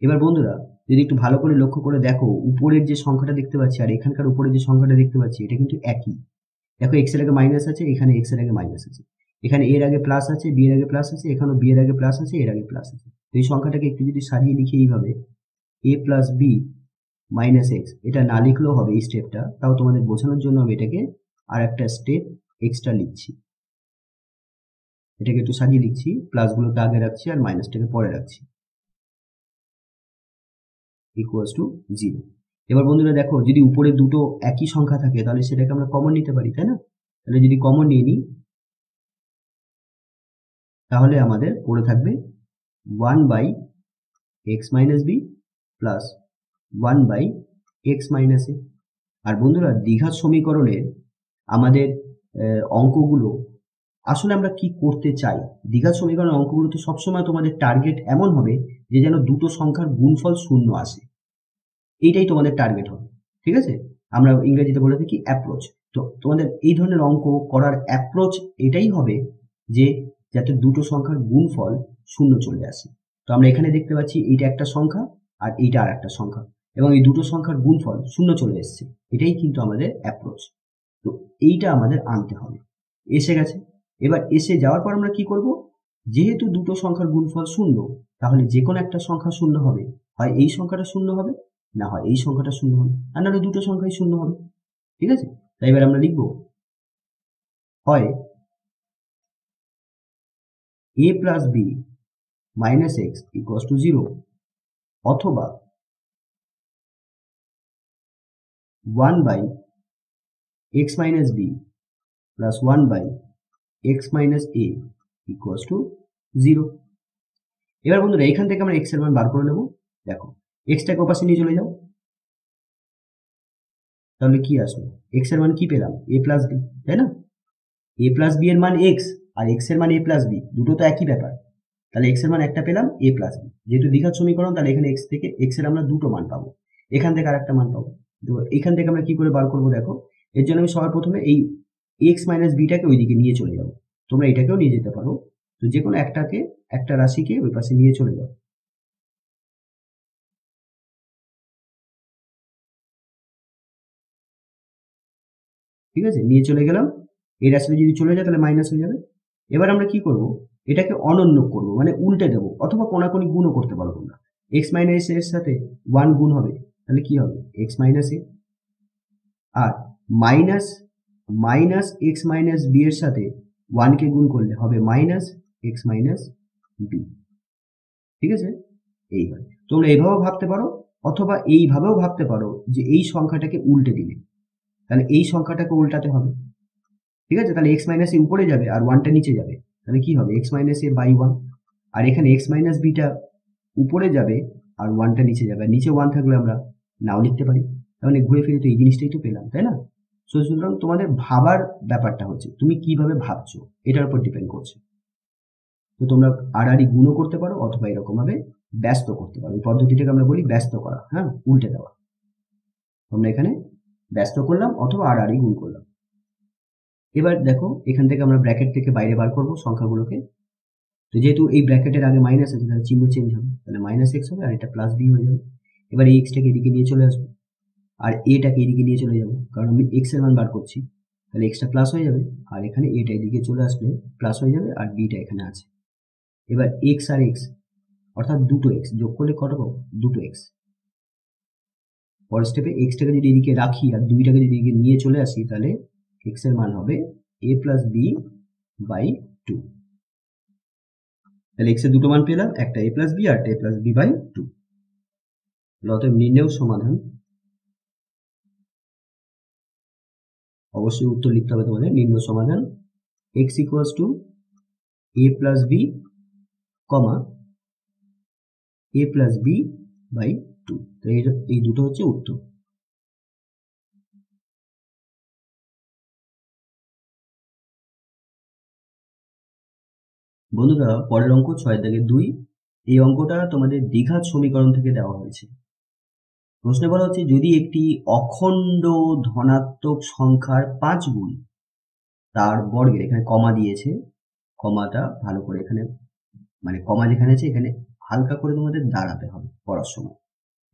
এবার বন্ধুরা যদি একটু ভালো করে লক্ষ্য করে দেখো, উপরের যে সংখ্যাটা দেখতে পাচ্ছি আর এখানকার উপরে যে সংখ্যাটা দেখতে পাচ্ছি এটা কিন্তু একই। দেখো এক্স এর আগে মাইনাস আছে, এখানে এক্স এর আগে মাইনাস আছে, এখানে এর আগে প্লাস আছে, বি এর আগে প্লাস আছে, এখানেও বি এর আগে প্লাস আছে, এর আগে প্লাস আছে। তো এই সংখ্যাটাকে একটু যদি সারিয়ে লিখি এইভাবে, এ প্লাস বি মাইনাস এক্স, এটা না লিখলেও হবে এই স্টেপটা, তাও তোমাদের বোঝানোর জন্য আমি এটাকে আর একটা স্টেপ এক্সট্রা লিখছি। এটাকে একটু সাজিয়ে লিখছি, প্লাসগুলোকে আগে রাখছি আর মাইনাসটাকে পরে রাখছি, ইকুয়ালস টু 0। এবার বন্ধুরা দেখো, যদি উপরে দুটো একই সংখ্যা থাকে তাহলে সেটাকে আমরা কমন নিতে পারি, তাই না? তাহলে যদি কমন নিয়ে নিই তাহলে আমাদের পড়ে থাকবে 1 by x minus b plus 1 by x minus a. আর বন্ধুরা দ্বিঘাত সমীকরণের আমাদের অঙ্কগুলো আসলে আমরা কি করতে চাই, দ্বিঘাত সমীকরণের অঙ্কগুলো তো সবসময় তোমাদের টার্গেট এমন হবে যে যেন দুটো সংখ্যার গুণফল শূন্য আসে, এইটাই তোমাদের টার্গেট হবে, ঠিক আছে? আমরা ইংরেজিতে বলে থাকি অ্যাপ্রোচ। তো তোমাদের এই ধরনের অঙ্ক করার অ্যাপ্রোচ এটাই হবে যে যাতে দুটো সংখ্যার গুণফল শূন্য চলে আসে। তো আমরা এখানে দেখতে পাচ্ছি এইটা একটা সংখ্যা আর এইটা আর একটা সংখ্যা, এবং এই দুটো সংখ্যার গুণফল শূন্য চলে এসছে, এটাই কিন্তু আমাদের অ্যাপ্রোচ। তো এইটা আমাদের আনতে হবে। এসে গেছে, এবার এসে যাওয়ার পর আমরা কি করব, যেহেতু দুটো সংখ্যার গুণফল শূন্য, তাহলে যে কোনো একটা সংখ্যা শূন্য হবে, হয় এই সংখ্যাটা শূন্য হবে, না হয় এই সংখ্যাটা শূন্য হবে, আর নাহলে দুটো সংখ্যাই শূন্য হবে, ঠিক আছে? তাই এবার আমরা লিখব, হয় a plus b minus x equals to 0, অথবা 1 by x minus b plus 1 by x minus a equals to 0। এবার বন্ধুরা এখান থেকে আমরা এক্স এর মান বার করে নেব। দেখো এক্সটাকে ওপাশে নিয়ে চলে যাও, তাহলে কি আসলো, এক্স এর মান কি পেলাম, এ প্লাস বি, তাই না? এ প্লাস বি এর মান এক্স, আর এক্স এর মান এ প্লাস বি, দুটো তো একই ব্যাপার। তাহলে এক্স এর মান একটা পেলাম, এ প্লাস বি, যেহেতু দ্বিঘাত সমীকরণ তাহলে এখানে এক্স থেকে এক্স এর আমরা দুটো মান পাবো, এখান থেকে আর একটা মান পাবো। তো এখান থেকে আমরা কি করে বার করবো দেখো, এর জন্য আমি সবার প্রথমে এই এক্স মাইনাস বিটাকে ওইদিকে নিয়ে চলে যাবো, তোমরা এটাকেও নিয়ে যেতে পারো। তো যে কোনো একটাকে, একটা রাশিকে ওই পাশে নিয়ে চলে যাও, ঠিক আছে? নিয়ে চলে গেলাম, এই রাশিটা যদি চলে যায় তাহলে মাইনাস হয়ে যাবে। এবার আমরা কি করব, এটাকে অনন্য করব, মানে উল্টে দেবো, অথবা কোনাকুনি গুণও করতে পারো তোমরা। এক্স মাইনাস এর সাথে 1 গুণ হবে, তাহলে কি হবে, এক্স মাইনাস এ, আর minus minus x minus b এর সাথে 1 কে গুণ করলে হবে মাইনাস এক্স মাইনাস বি, ঠিক আছে? এইভাবে তোমরা এইভাবেও ভাবতে পারো, অথবা এইভাবেও ভাবতে পারো যে এই সংখ্যাটাকে উল্টে দিলে, তাহলে এই সংখ্যাটাকে উল্টাতে হবে। ঠিক আছে, তাহলে এক্স মাইনাস এ উপরে যাবে আর ওয়ানটা নিচে যাবে, তাহলে কি হবে x minus a by one. আর এখানে এক্স মাইনাস বিটা উপরে যাবে আর ওয়ানটা নিচে যাবে, আর নিচে ওয়ান থাকলে আমরা নাও লিখতে পারি। তাহলে ঘুরে ফিরে তো এই জিনিসটাই তো পেলাম, তাই না? সুতরাং তোমাদের ভাবার ব্যাপারটা হচ্ছে তুমি কিভাবে ভাবছো এটার উপর ডিপেন্ড করছে। তো তোমরা আড়াআড়ি গুণও করতে পারো অথবা এরকম ভাবে ব্যস্ত করতে পারো। এই পদ্ধতিটাকে আমরা বলি ব্যস্ত করা, হ্যাঁ, উল্টে দেওয়া। তোমরা এখানে ব্যস্ত করলাম অথবা আড়াআড়ি গুণ করলাম। এবার দেখো এখান থেকে আমরা ব্র্যাকেট থেকে বাইরে বার করবো সংখ্যাগুলোকে। তো যেহেতু এই ব্র্যাকেটের আগে মাইনাস আছে তাহলে চিহ্ন চেঞ্জ হবে, তাহলে মাইনাস এক্স হবে আর এটা প্লাস বি হয়ে যাবে। এবার এই এক্সটাকে এদিকে নিয়ে চলে আসবো আর এটাকে এদিকে নিয়ে চলে যাবো, কারণ আমি এক্স এর মান বার করছি। তাহলে এক্সটা প্লাস হয়ে যাবে আর এখানে এটা এদিকে চলে আসলে প্লাস হয়ে যাবে আর বিটা এখানে আছে। এবার এক্স আর এক্স অর্থাৎ দুটো এক্স যোগ করলে কত পাবো? দুটো এক্স। পরের স্টেপে এক্সটাকে যদি এদিকে রাখি আর দুইটাকে যদি এদিকে নিয়ে চলে আসি তাহলে এক্স এর মান হবে এ প্লাস বি বাই টু। তাহলে এক্স এর দুটো মান পেলাম, একটা এ প্লাস বি আর একটা এ প্লাস বি বাই টু। অতএব নির্ণেয় সমাধান, অবশ্যই উত্তর লিখতে হবে তোমাদের। নির্ণেয় সমাধান x equals to a plus b comma a plus b by two. তো এই দুটো হচ্ছে উত্তর। বন্ধুরা পরের অঙ্ক 6-2, এই অঙ্কটা তোমাদের দ্বিঘাত সমীকরণ থেকে দেওয়া হয়েছে। প্রশ্নে বলা হচ্ছে যদি একটি অখণ্ড ধনাত্মক সংখ্যার 5 গুণ তার বর্গের, এখানে কমা দিয়েছে, কমাটা ভালো করে এখানে মানে কমা যেখানে আছে এখানে হালকা করে তোমাদের দাঁড়াতে হবে পড়ার সময়।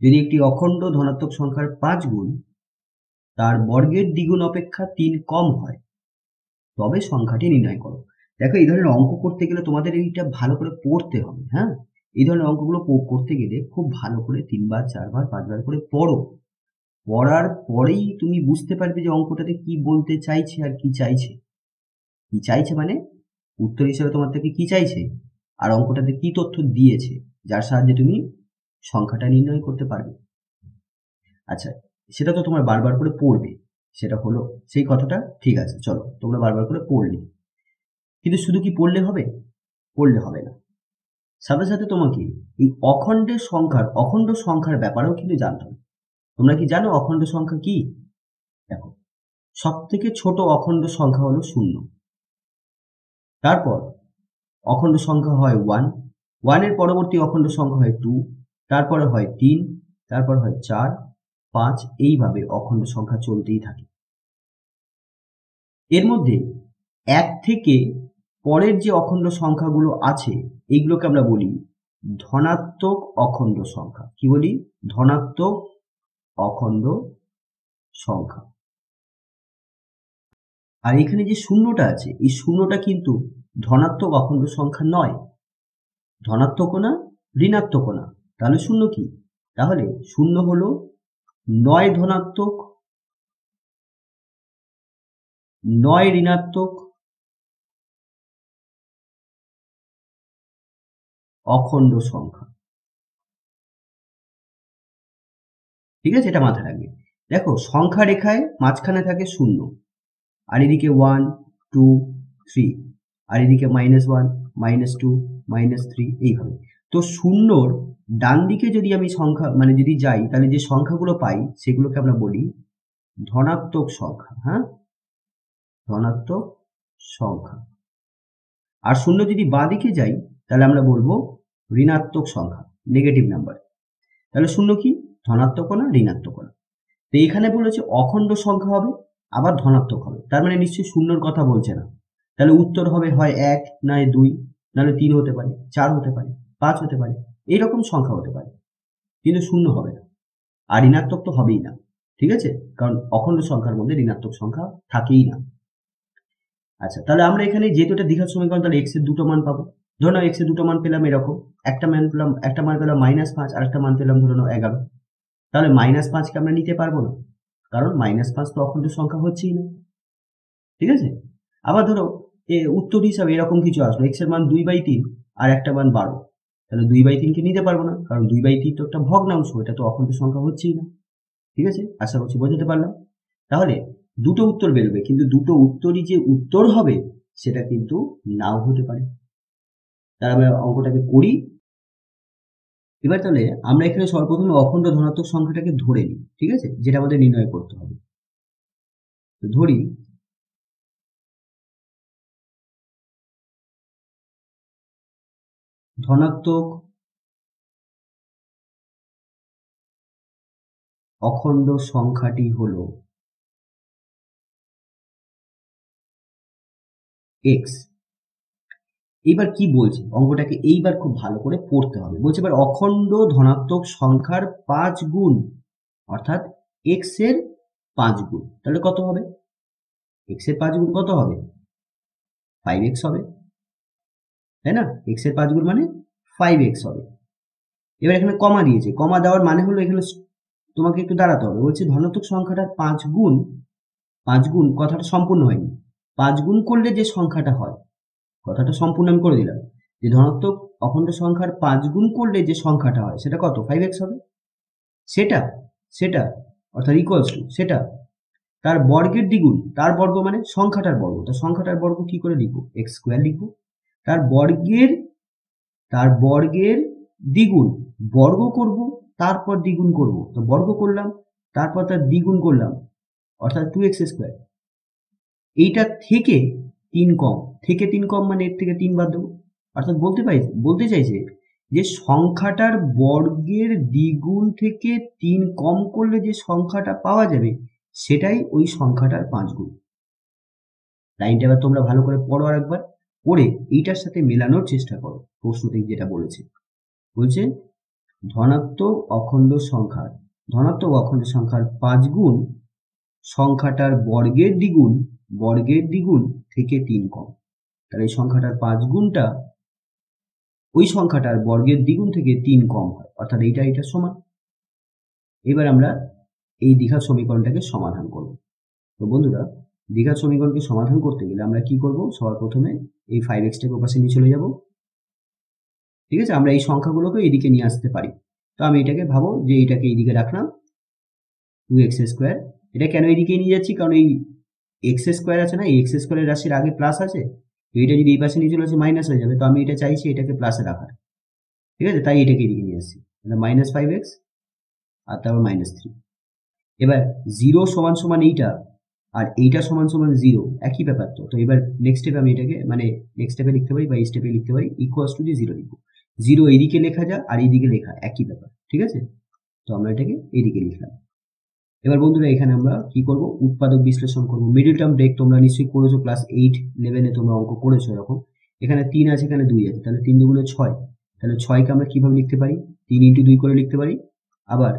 যদি একটি অখণ্ড ধনাত্মক সংখ্যার 5 গুণ তার বর্গের দ্বিগুণ অপেক্ষা 3 কম হয় তবে সংখ্যাটি নির্ণয় করো। দেখো এই ধরনের অঙ্ক করতে গেলে তোমাদের এইটা ভালো করে পড়তে হবে, হ্যাঁ। এই ধরনের অঙ্কগুলো করতে গেলে খুব ভালো করে 3 বার 4 বার 5 বার করে পড়ো। পড়ার পরেই তুমি বুঝতে পারবে যে অঙ্কটাতে কি বলতে চাইছে আর কি চাইছে। কি চাইছে মানে উত্তর হিসেবে তোমার থেকে কি চাইছে আর অঙ্কটাতে কি তথ্য দিয়েছে যার সাহায্যে তুমি সংখ্যাটা নির্ণয় করতে পারবে। আচ্ছা, সেটা তো তোমরা বারবার করে পড়বে, সেটা হলো সেই কথাটা, ঠিক আছে। চলো তোমরা বারবার করে পড়লে, কিন্তু শুধু কি পড়লে হবে? পড়লে হবে না, সাথে সাথে তোমাকে এই অখণ্ড সংখ্যার ব্যাপারেও কিন্তু জানতে হবে। তোমরা কি জানো অখণ্ড সংখ্যা কি? দেখো সব থেকে ছোট অখণ্ড সংখ্যা হলো 0, তারপর অখণ্ড সংখ্যা হয় 1, 1 এর পরবর্তী অখণ্ড সংখ্যা হয় 2, তারপরে হয় 3, তারপর হয় 4, 5, এইভাবে অখণ্ড সংখ্যা চলতেই থাকে। এর মধ্যে 1 থেকে পরের যে অখণ্ড সংখ্যাগুলো আছে এইগুলোকে আমরা বলি ধনাত্মক অখণ্ড সংখ্যা। কি বলি? ধনাত্মক অখণ্ড সংখ্যা। আর এখানে যে শূন্যটা আছে এই শূন্যটা কিন্তু ধনাত্মক অখণ্ড সংখ্যা নয়, ধনাত্মকও না ঋণাত্মকও না। তাহলে শূন্য কি? তাহলে শূন্য হলো নয় ধনাত্মক নয় ঋণাত্মক অখণ্ড সংখ্যা। ঠিক আছে, এটা মাথায় রাখবে। দেখো সংখ্যা রেখায় মাঝখানে থাকে 0, আর এদিকে 1 2 3, আর এদিকে -1 -2 -3, এইভাবে। তো শূন্যর ডান দিকে যদি আমি সংখ্যা মানে যদি যাই তাহলে যে সংখ্যাগুলো পাই সেগুলোকে আমরা বলি ধনাত্মক সংখ্যা, হ্যাঁ, ধনাত্মক সংখ্যা। আর শূন্য যদি বাঁ দিকে যাই তাহলে আমরা বলবো ঋণাত্মক সংখ্যা, নেগেটিভ নাম্বার। তাহলে শূন্য কি? ধনাত্মক না ঋণাত্মক না। তো এখানে বলেছে অখণ্ড সংখ্যা হবে আবার ধনাত্মক হবে, তার মানে নিশ্চয়ই শূন্যর কথা বলছে না। তাহলে উত্তর হবে হয় 1 নয় 2 নাহলে 3 হতে পারে, 4 হতে পারে, 5 হতে পারে, এইরকম সংখ্যা হতে পারে, কিন্তু শূন্য হবে না। আর ঋণাত্মক তো হবেই না, ঠিক আছে, কারণ অখণ্ড সংখ্যার মধ্যে ঋণাত্মক সংখ্যা থাকেই না। আচ্ছা, তাহলে আমরা এখানে যেহেতু এটা দ্বিঘাত সমীকরণ তাহলে এক্স এর দুটো মান পাবো। ধরো না এক্স এর দুটো মান পেলাম এরকম, একটা মান পেলাম -5 আর একটা মান পেলাম ধরো 11। তাহলে -5কে আমরা নিতে পারবো না, কারণ -5 তো অখণ্ড সংখ্যা হচ্ছেই না, ঠিক আছে। আবার ধরো উত্তর হিসাবে এরকম কিছু আসলো, এক্স এর মান 2/3 আর একটা মান 12, তাহলে 2/3কে নিতে পারবো না, কারণ 2/3 তো একটা ভগ্নাংশ, এটা তো অখণ্ড সংখ্যা হচ্ছেই না। ঠিক আছে, আশা করছি বোঝাতে পারলাম। তাহলে দুটো উত্তর বেরোবে, কিন্তু দুটো উত্তরই যে উত্তর হবে সেটা কিন্তু নাও হতে পারে। তাহলে আমরা অঙ্কটাকে করি। এবার তাহলে আমরা এখানে সর্বপ্রথমে অখণ্ড ধনাত্মক সংখ্যাটাকে ধরে নিই, ঠিক আছে, যেটা আমাদের নির্ণয় করতে হবে। তো ধরি ধনাত্মক অখণ্ড সংখ্যাটি হলো x। এইবার কি বলছে, অঙ্কটাকে এইবার খুব ভালো করে পড়তে হবে। বলছে এবার অখণ্ড ধনাত্মক সংখ্যার 5 গুণ, অর্থাৎ x এর 5 গুণ। তাহলে কত হবে? x এর 5 গুণ কত হবে? 5x হবে, তাই না? x এর 5 গুণ মানে 5x হবে। এবার এখানে কমা দিয়েছে, কমা দেওয়ার মানে হলো এখানে তোমাকে একটু দাঁড়াতে হবে। বলছে ধনাত্মক সংখ্যাটার 5 গুণ, 5 গুণ কথাটা সম্পূর্ণ হয়নি। 5 গুণ করলে যে সংখ্যাটা হয়, কথাটা সম্পূর্ণ আমি করে দিলাম, যে ধনাত্মক অখণ্ড সংখ্যার 5 গুণ করলে যে সংখ্যাটা হয় সেটা কত? 5x হবে। সেটা সেটা অর্থাৎ ইকুয়ালস টু সেটা তার বর্গের দ্বিগুণ, তার বর্গ মানে সংখ্যাটার বর্গ, তো সংখ্যাটার বর্গ কি করে লিখবো? x স্কয়ার লিখবো। তার বর্গের দ্বিগুণ, বর্গ করব তারপর দ্বিগুণ করব, তো বর্গ করলাম তারপর তার দ্বিগুণ করলাম, অর্থাৎ 2x স্কয়ার। এইটা থেকে 3 কম, থেকে 3 কম মানে এর থেকে 3 বাদ দেবো। অর্থাৎ বলতে চাইছে যে সংখ্যাটার বর্গের দ্বিগুণ থেকে 3 কম করলে যে সংখ্যাটা পাওয়া যাবে সেটাই ওই সংখ্যাটার 5 গুণ। লাইনটা এবার তোমরা ভালো করে পড়ো আর একবার, পড়ে এইটার সাথে মেলানোর চেষ্টা করো। প্রশ্নতে যেটা বলেছে, বলছে ধনাত্মক অখণ্ড সংখ্যার 5 গুণ সংখ্যাটার বর্গের দ্বিগুণ থেকে 3 কম। তাহলে এই সংখ্যাটার 5 গুণটা ওই সংখ্যাটার বর্গের দ্বিগুণ থেকে 3 কম হয়, অর্থাৎ এইটা সমান। এবার আমরা এই দ্বিঘাত সমীকরণটাকে সমাধান করব। তো বন্ধুরা, দ্বিঘাত সমীকরণকে সমাধান করতে গেলে আমরা কি করব? সবার প্রথমে এই 5x-টাকে ওপাশে নিয়ে চলে যাব। ঠিক আছে, আমরা এই সংখ্যাগুলোকে এইদিকে নিয়ে আসতে পারি। তো আমি এটাকে ভাবো যে এইটাকে এইদিকে রাখলাম 2x স্কোয়ার। এটা কেন এইদিকে নিয়ে যাচ্ছি? কারণ এই x স্কোয়ার আছে না, এই x স্কোয়ারের রাশির আগে প্লাস আছে, তো এটা যদি এই পাশে নিয়ে চলে আসে মাইনাস হয়ে যাবে, তো আমি এটা চাইছি এটাকে প্লাসে রাখার। ঠিক আছে, তাই এটাকে এদিকে নিয়ে আসছি, -5x আর তারপর -3। এবার 0 সমান সমান এইটা, আর এইটা সমান সমান 0, একই ব্যাপার। তো এবার নেক্সট স্টেপে আমি এটাকে নেক্সট স্টেপে লিখতে পারি বা এই স্টেপে লিখতে পারি ইকুয়ালস টু 0 লিখবো। 0 এইদিকে লেখা যায় আর এইদিকে লেখা একই ব্যাপার, ঠিক আছে? তো আমরা এটাকে এইদিকে লিখলাম। এবার বন্ধুরা এখানে আমরা কি করব? উৎপাদক বিশ্লেষণ করব। মিডল টার্ম ব্রেক তোমরা নিশ্চয়ই করেছো, ক্লাস 8 11-এ তোমরা অঙ্ক করেছো এরকম। এখানে 3 আছে, এখানে 2 আছে, তাহলে 3 দুগুণে 6। তাহলে 6কে আমরা কিভাবে লিখতে পারি? 3 × 2 করে লিখতে পারি, আবার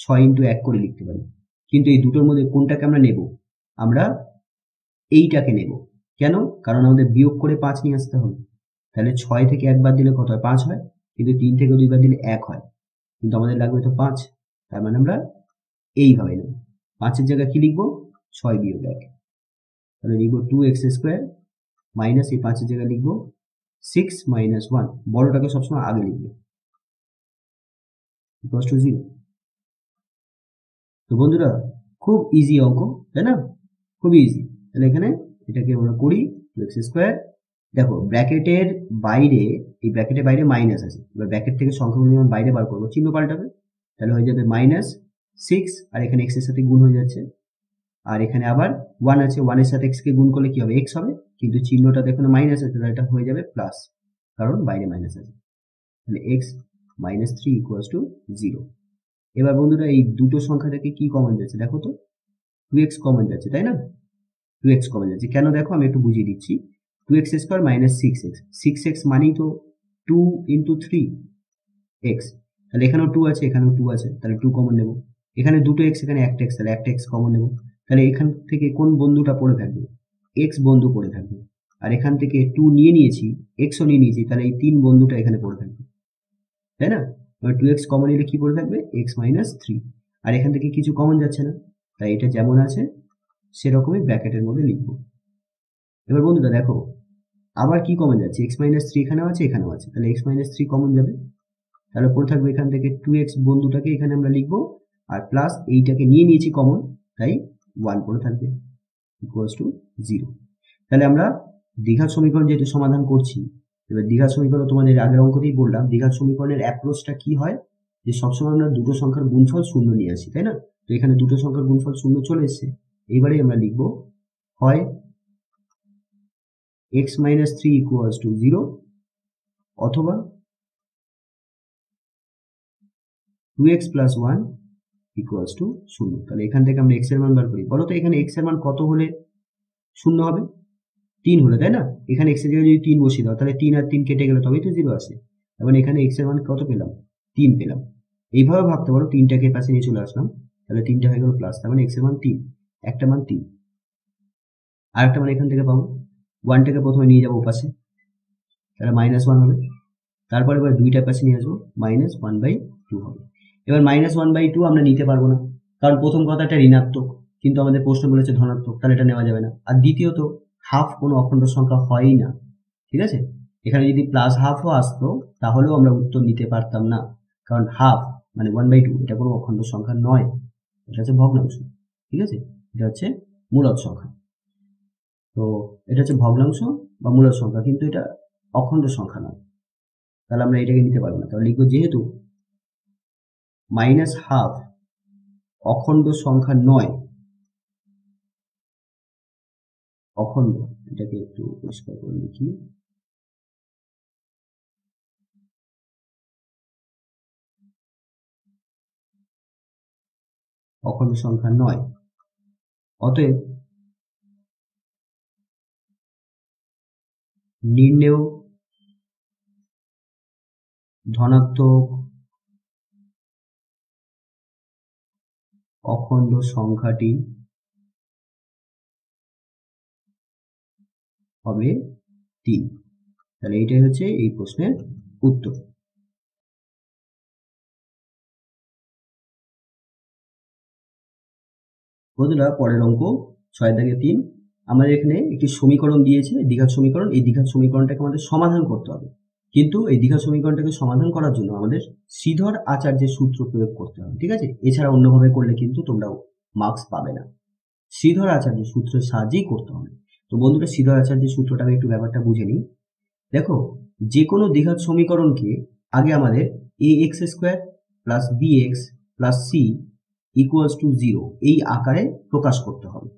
6 × 1 করে লিখতে পারি। কিন্তু এই দুটোর মধ্যে কোনটাকে আমরা নেব? আমরা এইটাকে নেব। কেন? কারণ আমাদের বিয়োগ করে 5 নিয়ে আসতে হবে। তাহলে 6 থেকে 1 বাদ দিলে কত হয়? 5 হয়। কিন্তু 3 থেকে 2 বাদ দিলে 1 হয়, কিন্তু আমাদের লাগবে তো 5। তার মানে আমরা এইভাবে নেব। 5-এর জায়গায় কি লিখবো? 6 - 1। তাহলে লিখবো 2x স্কোয়ার মাইনাস এই 5-এর জায়গায় লিখবো 6 - 1। বড়টাকে সবসময় আগে লিখবে, ইকুয়ালস টু 0। তো বন্ধুরা খুব ইজি অঙ্ক, তাই না? খুবই ইজি। তাহলে এখানে এটাকে আমরা করি 2x স্কোয়ার। দেখো ব্র্যাকেটের বাইরে, এই ব্র্যাকেটের বাইরে মাইনাস আছে, এবার ব্র্যাকেট থেকে সংখ্যাগুলো যখন বাইরে বার করবো চিহ্ন পাল্টাবে, তাহলে হয়ে যাবে -6, আর এখানে x এর সাথে গুণ হয়ে যাচ্ছে, আর এখানে আবার 1 আছে, 1 এর সাথে x কে গুণ করলে কি হবে? x হবে, কিন্তু চিহ্নটা দেখুন মাইনাস আছে, তাহলে এটা হয়ে যাবে প্লাস, কারণ বাইরে মাইনাস আছে। তাহলে x - 3 = 0। এবার বন্ধুরা এই দুটো সংখ্যা থেকে কি কমন যাচ্ছে? দেখো তো 2x কমন যাচ্ছে, তাই না? 2x কমন যাচ্ছে কেন? দেখো আমি একটু বুঝিয়ে দিচ্ছি। 2x স্কোয়ার - 6x, 6x মানেই তো 2 × 3x। তাহলে এখানেও 2 আছে, এখানেও 2 আছে, তাহলে 2 কমন নেব। এখানে দুটো x, এখানে একটা x, তাহলে একটা x কমন নেব। তাহলে এখান থেকে কোন বন্ধুটা পড়ে থাকবে? x বন্ধু পড়ে থাকবে। আর এখান থেকে 2 নিয়ে নিয়েছি, x ও নিয়ে নিয়েছি, তাহলে এই 3 বন্ধুটা এখানে পড়ে থাকবে, তাই না? এবার 2x কমন নিলে কি পড়ে থাকবে? x - 3। আর এখান থেকে কিছু কমন যাচ্ছে না, তাই এটা যেমন আছে সেরকমই ব্র্যাকেটের মধ্যে লিখব। এবার বন্ধুরা দেখো আবার কি কমন যাচ্ছে? x - 3 এখানেও আছে, এখানেও আছে, তাহলে x - 3 কমন যাবে। তাহলে পড়ে থাকবে এখান থেকে 2x বন্ধুটাকে এখানে আমরা লিখবো, আর প্লাস এইটাকে নিয়ে নিয়েছি কমন, তাই 1 পড়ে থাকবে ইকুয়ালস টু 0। তাহলে আমরা দ্বিঘাত সমীকরণ যেহেতু সমাধান করছি, এবার দ্বিঘাত সমীকরণ তোমাদের আগের অঙ্কতেই বললাম, দ্বিঘাত সমীকরণের অ্যাপ্রোচটা কি হয়, যে সবসময় আমরা দুটো সংখ্যার গুণফল শূন্য নিয়ে আসি, তাই না? তো এখানে দুটো সংখ্যার গুণফল শূন্য চলে এসছে, এবারে আমরা লিখবো হয় x - 3 ইকুয়ালস টু 0 অথবা 2x + 1 ইকুয়ালস টু 0। তাহলে এখান থেকে আমরা x এর মান বার করি। বলো তো এখানে x এর মান কত হলে শূন্য হবে? 3 হলে, তাই না? এখানে x এর জায়গায় যদি 3 বসিয়ে দাও, তাহলে 3 আর 3 কেটে গেলে তবেই তো 0 আসে। তার মানে এখানে x এর মান কত পেলাম? 3 পেলাম। এইভাবে ভাবতে পারো, 3টাকে পাশে নিয়ে চলে আসলাম, তাহলে 3টা হয়ে গেল প্লাস, তার মানে x এর মান 3, একটা মান 3, আর একটা মান এখান থেকে পাবো। 1টাকে প্রথমে নিয়ে যাবো পাশে, তাহলে -1 হবে। তারপরে এবার 2টার পাশে নিয়ে আসবো, -1/2 হবে। এবার -1/2 আমরা নিতে পারবো না, কারণ প্রথম কথাটা ঋণাত্মক, কিন্তু আমাদের প্রশ্ন বলেছে ধনাত্মক, তাহলে এটা নেওয়া যাবে না। আর দ্বিতীয়ত হাফ কোনো অখণ্ড সংখ্যা হয়ই না, ঠিক আছে? এখানে যদি +1/2ও আসতো তাহলেও আমরা উত্তর নিতে পারতাম না, কারণ হাফ মানে 1/2 এটা কোনো অখণ্ড সংখ্যা নয়, এটা হচ্ছে ভগ্নাংশ, ঠিক আছে? এটা হচ্ছে মূলদ সংখ্যা। তো এটা হচ্ছে ভগ্নাংশ বা মূলদ সংখ্যা, কিন্তু এটা অখণ্ড সংখ্যা নয়, তাহলে আমরা এটাকে নিতে পারবো না। তাহলে লিখবো যেহেতু -1/2 অখণ্ড সংখ্যা নয়, অখণ্ড, এটাকে একটু পরিষ্কার করে লিখি, অখণ্ড সংখ্যা নয়, অতএব নির্ণেয় ধনাত্মক অখণ্ড সংখ্যাটি হবে 3। তাহলে এইটাই হচ্ছে এই প্রশ্নের উত্তর। বন্ধুরা, পরের অঙ্ক 6-3, আমাদের এখানে একটি সমীকরণ দিয়েছে, দ্বিঘাত সমীকরণ। এই দ্বিঘাত সমীকরণটাকে আমাদের সমাধান করতে হবে, কিন্তু এই দ্বিঘাত সমীকরণটাকে সমাধান করার জন্য আমাদের শ্রীধর আচার্যের সূত্র প্রয়োগ করতে হবে, ঠিক আছে? এছাড়া অন্যভাবে করলে কিন্তু তোমরা মার্কস পাবে না, শ্রীধর আচার্যের সূত্রের সাহায্যেই করতে হবে। তো বন্ধুরা, শ্রীধর আচার্যের সূত্রটা আমি একটু ব্যাপারটা বুঝে নিই। দেখো, যে কোনো দ্বিঘাত সমীকরণকে আগে আমাদের ax² + bx + c equals to 0 এই আকারে প্রকাশ করতে হবে,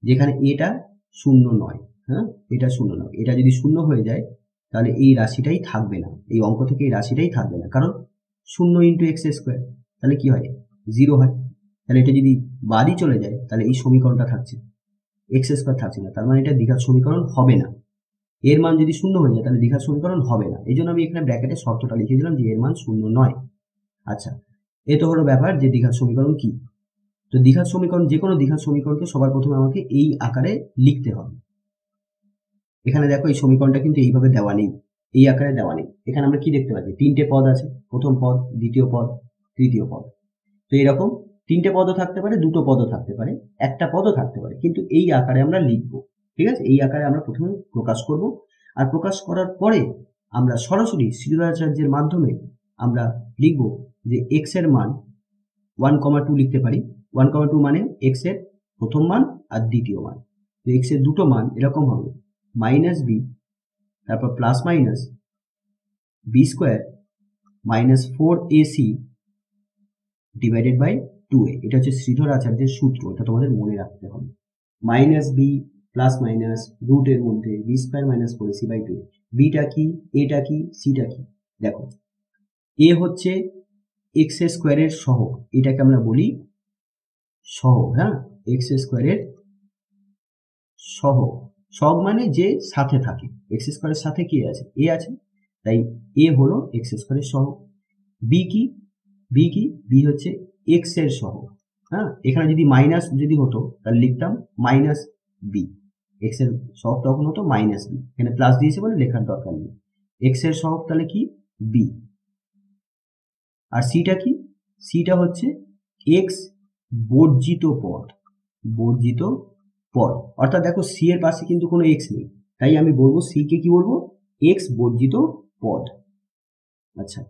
যেখানে এটা শূন্য নয়, হ্যাঁ, এটা শূন্য নয়। এটা যদি শূন্য হয়ে যায় তাহলে এই রাশিটাই থাকবে না, এই অঙ্ক থেকে এই রাশিটাই থাকবে না, কারণ 0 × x², তাহলে কি হয়? 0 হয়। তাহলে এটা যদি বাদই চলে যায় তাহলে এই সমীকরণটা থাকছে, x² থাকছে না, তার মানে এটা দ্বিঘাত সমীকরণ হবে না। এর মান যদি শূন্য হয়ে যায় তাহলে দ্বিঘাত সমীকরণ হবে না, এই জন্য আমি এখানে ব্র্যাকেটে শর্তটা লিখে দিলাম যে এর মান শূন্য নয়। আচ্ছা, এ তো হলো ব্যাপার যে দ্বিঘাত সমীকরণ কি। তো দ্বিঘাত সমীকরণ, যে কোনো দ্বিঘাত সমীকরণকে সবার প্রথমে আমাকে এই আকারে লিখতে হবে। এখানে দেখো, এই সমীকরণটা কিন্তু এইভাবে দেওয়া নেই, এই আকারে দেওয়া নেই। এখানে আমরা কি দেখতে পাচ্ছি? 3টে পদ আছে, প্রথম পদ, দ্বিতীয় পদ, তৃতীয় পদ। তো এরকম 3টে পদও থাকতে পারে, 2টো পদও থাকতে পারে, একটা পদও থাকতে পারে, কিন্তু এই আকারে আমরা লিখবো, ঠিক আছে? এই আকারে আমরা প্রথমে প্রকাশ করব, আর প্রকাশ করার পরে আমরা সরাসরি শ্রীধরাচার্যের মাধ্যমে আমরা লিখব যে x এর মান 1,2 লিখতে পারি। 1,2 মানে x এর প্রথম মান আর দ্বিতীয় মান। তো x এর দুটো মান এরকম হবে, -b, তারপর plus minus b² - 4ac / 2a। এটা হচ্ছে শ্রীধর আচার্যের সূত্র, এটা তোমাদের মনে রাখতে হবে। -b প্লাস মাইনাস রুটের মধ্যে b² - 4ac/2a। বিটা কি, এটা কি, সিটা কি? দেখো, এ হচ্ছে x² এর সহগ, এটাকে আমরা বলি সহগ, হ্যাঁ, x² এর সহগ। সহগ মানে যে সাথে থাকে, x² এর সাথে কি আছে? a আছে, তাই a হলো x² এর সহগ। বি কি? বি কি? বি হচ্ছে x এর সহগ, হ্যাঁ। এখানে যদি মাইনাস যদি হতো তাহলে লিখতাম -b, x এর সহগ তখন হতো -b, এখানে প্লাস দিয়েছে বলে লেখার দরকার নেই। x এর সহগ তাহলে কি? b। আর সিটা কি? সিটা হচ্ছে x বর্জিত পদ, বর্জিত পদ। অর্থাৎ দেখো, সি এর পাশে কিন্তু কোনো x নেই, তাই আমি বলবো সি কে কি বলবো? x বর্জিত পদ। আচ্ছা,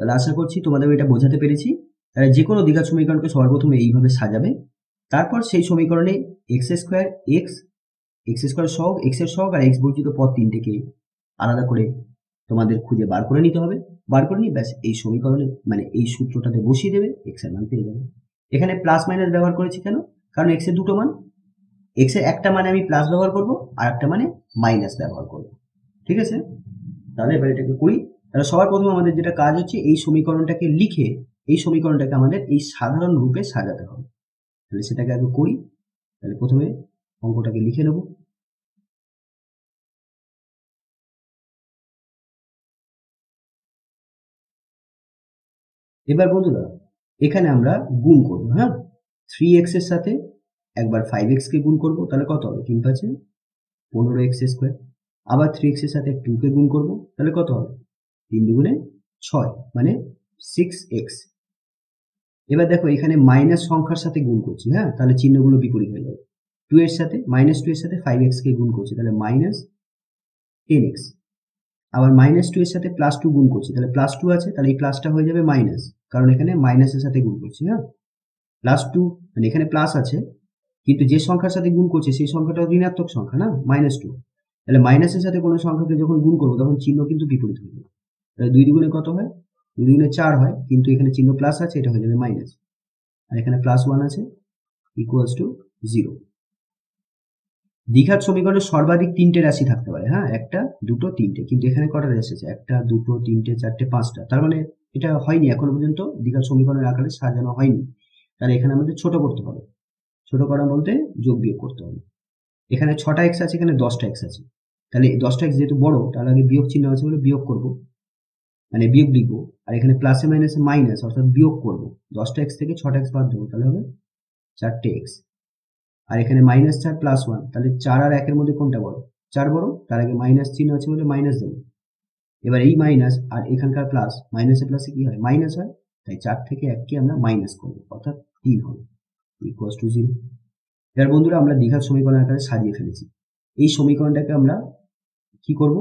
তাহলে আশা করছি তোমাদের এটা বোঝাতে পেরেছি। তাহলে যে কোনো দ্বিঘাত সমীকরণকে সবার প্রথমে এইভাবে সাজাবে, তারপর সেই সমীকরণে এক্স স্কোয়ার এক্স স্কোয়ার সহগ, এক্স এর সহগ আর এক্স বর্জিত পদ তিনটেকে আলাদা করে তোমাদের খুঁজে বার করে নিতে হবে। বার করে নিয়ে ব্যাস এই সমীকরণে মানে এই সূত্রটাতে বসিয়ে দেবে, এক্স এর মান পেয়ে যাবে। এখানে প্লাস মাইনাস ব্যবহার করেছি কেন? কারণ এক্স এর দুটো মান, এক্স এর একটা মানে আমি প্লাস ব্যবহার করব আর একটা মানে মাইনাস ব্যবহার করব। ঠিক আছে, তাহলে এবার এটাকে করি। তাহলে সবার প্রথমে আমাদের যেটা কাজ হচ্ছে এই সমীকরণটাকে লিখে এই সমীকরণটাকে আমাদের এই সাধারণ রূপে সাজাতে হবে। তাহলে সেটাকে আগে করি। তাহলে প্রথমে অঙ্কটাকে লিখে নেব। এবার বন্ধুরা এখানে আমরা গুণ করব। হ্যাঁ, 3x এর সাথে একবার 5x কে গুণ করব, তাহলে কত হবে? 3 5 15x স্কোয়ার। আবার 3x এর সাথে 2 কে গুণ করব, তাহলে কত হবে? 3 দুগুণে 6 মানে 6x। এবার দেখো এখানে মাইনাস সংখ্যার সাথে গুণ করছি, হ্যাঁ, তাহলে চিহ্নগুলো বিপরীত হয়ে যাবে। 2 এর সাথে -2 এর সাথে 5x কে গুণ করছি, তাহলে -10x। আবার -2 এর সাথে +2 গুণ করছি, তাহলে +2 আছে, তাহলে এই প্লাসটা হয়ে যাবে মাইনাস, কারণ এখানে মাইনাসের সাথে গুণ করছি। হ্যাঁ, +2 মানে এখানে প্লাস আছে, কিন্তু যে সংখ্যার সাথে গুণ করছি সেই সংখ্যাটা ঋণাত্মক সংখ্যা না, -2। তাহলে মাইনাসের সাথে কোনো সংখ্যাকে যখন গুণ করবো তখন চিহ্ন কিন্তু বিপরীত হয়ে যাবে। তাহলে 2 দুগুণে কত হয়? 2 দুগুণে 4 হয়, কিন্তু এখানে চিহ্ন প্লাস আছে, এটা হয়ে যাবে মাইনাস। আর এখানে +1 আছে, ইকুয়ালস টু 0। দ্বিঘাত সমীকরণে সর্বাধিক 3টে রাশি থাকতে পারে। হ্যাঁ, 1 2 3টে, কিন্তু এখানে কটা রাশি আছে? 1 2 3 4 5টা। তার মানে এটা হয়নি এখনো পর্যন্ত, দ্বিঘাত সমীকরণের আকারে সাজানো হয়নি। তাহলে এখানে আমাদের ছোট করতে হবে। ছোট করা বলতে যোগ বিয়োগ করতে হবে। এখানে 6টা এক্স আছে, এখানে 10টা এক্স আছে। তাহলে 10টা এক্স যেহেতু বড়, তাহলে আগে বিয়োগ চিহ্ন আছে বলে বিয়োগ করব, মানে বিয়োগ লিখবো। আর এখানে প্লাসে মাইনাসে মাইনাস, অর্থাৎ বিয়োগ করব। 10টা এক্স থেকে 6টা এক্স বাদ দেবো, তাহলে হবে 4টে এক্স। আর এখানে -4 +1, তাহলে 4 আর 1 এর মধ্যে কোনটা বড়? 4 বড়, তার আগে মাইনাস চিহ্ন আছে বলে মাইনাস দেবো। এবার এই মাইনাস আর এখানকার প্লাস, মাইনাসে প্লাসে কি হয়? মাইনাস হয়, তাই 4 থেকে 1কে আমরা মাইনাস করবো, অর্থাৎ 3 হবে, ইকুয়ালস টু 0। এবার বন্ধুরা আমরা দ্বিঘাত সমীকরণ আকারে সাজিয়ে ফেলেছি। এই সমীকরণটাকে আমরা কি করব?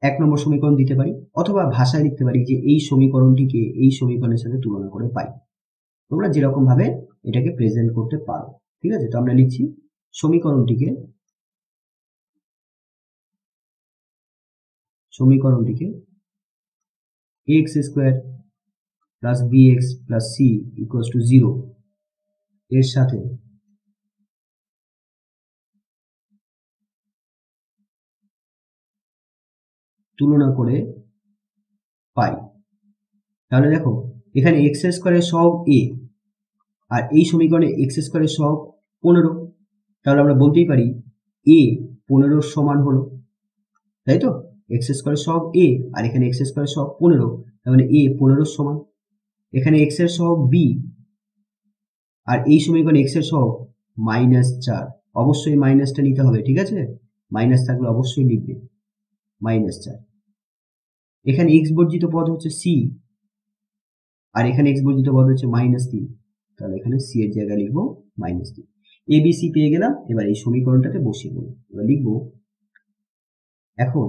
1 নম্বর সমীকরণ দিতে পারি, অথবা ভাষায় লিখতে পারি যে এই সমীকরণটিকে এই সমীকরণের সাথে তুলনা করে পাই। তোমরা যেরকম ভাবে এটাকে প্রেজেন্ট করতে পারো। ঠিক আছে, তো আমরা লিখছি সমীকরণটিকে ax square plus bx plus c equals to 0 এর সাথে তুলনা করে পাই। তাহলে দেখো এখানে এক্স স্কোয়ারের সহগ a, আর এই সমীকরণে এক্স স্কোয়ারের সহগ 15। তাহলে আমরা বলতেই পারি a 15 সমান হলো, তাই তো? এক্স স্কোয়ারের সহগ a আর এখানে এক্স স্কোয়ারের সহগ 15, তার মানে a 15 সমান। এখানে এক্স এর সহগ b আর এই সমীকরণে এক্স এর সহগ -4। অবশ্যই মাইনাসটা নিতে হবে, ঠিক আছে? মাইনাস থাকলে অবশ্যই লিখবে -4। এখানে এক্স বর্জিত পদ হচ্ছে c, আর এখানে এক্স বর্জিত পদ হচ্ছে -3, তাহলে এখানে c এর জায়গায় লিখবো -3। ABC পেয়ে গেলাম। এবার এই সমীকরণটাতে বসিয়ে দেবো। এবার লিখবো এখন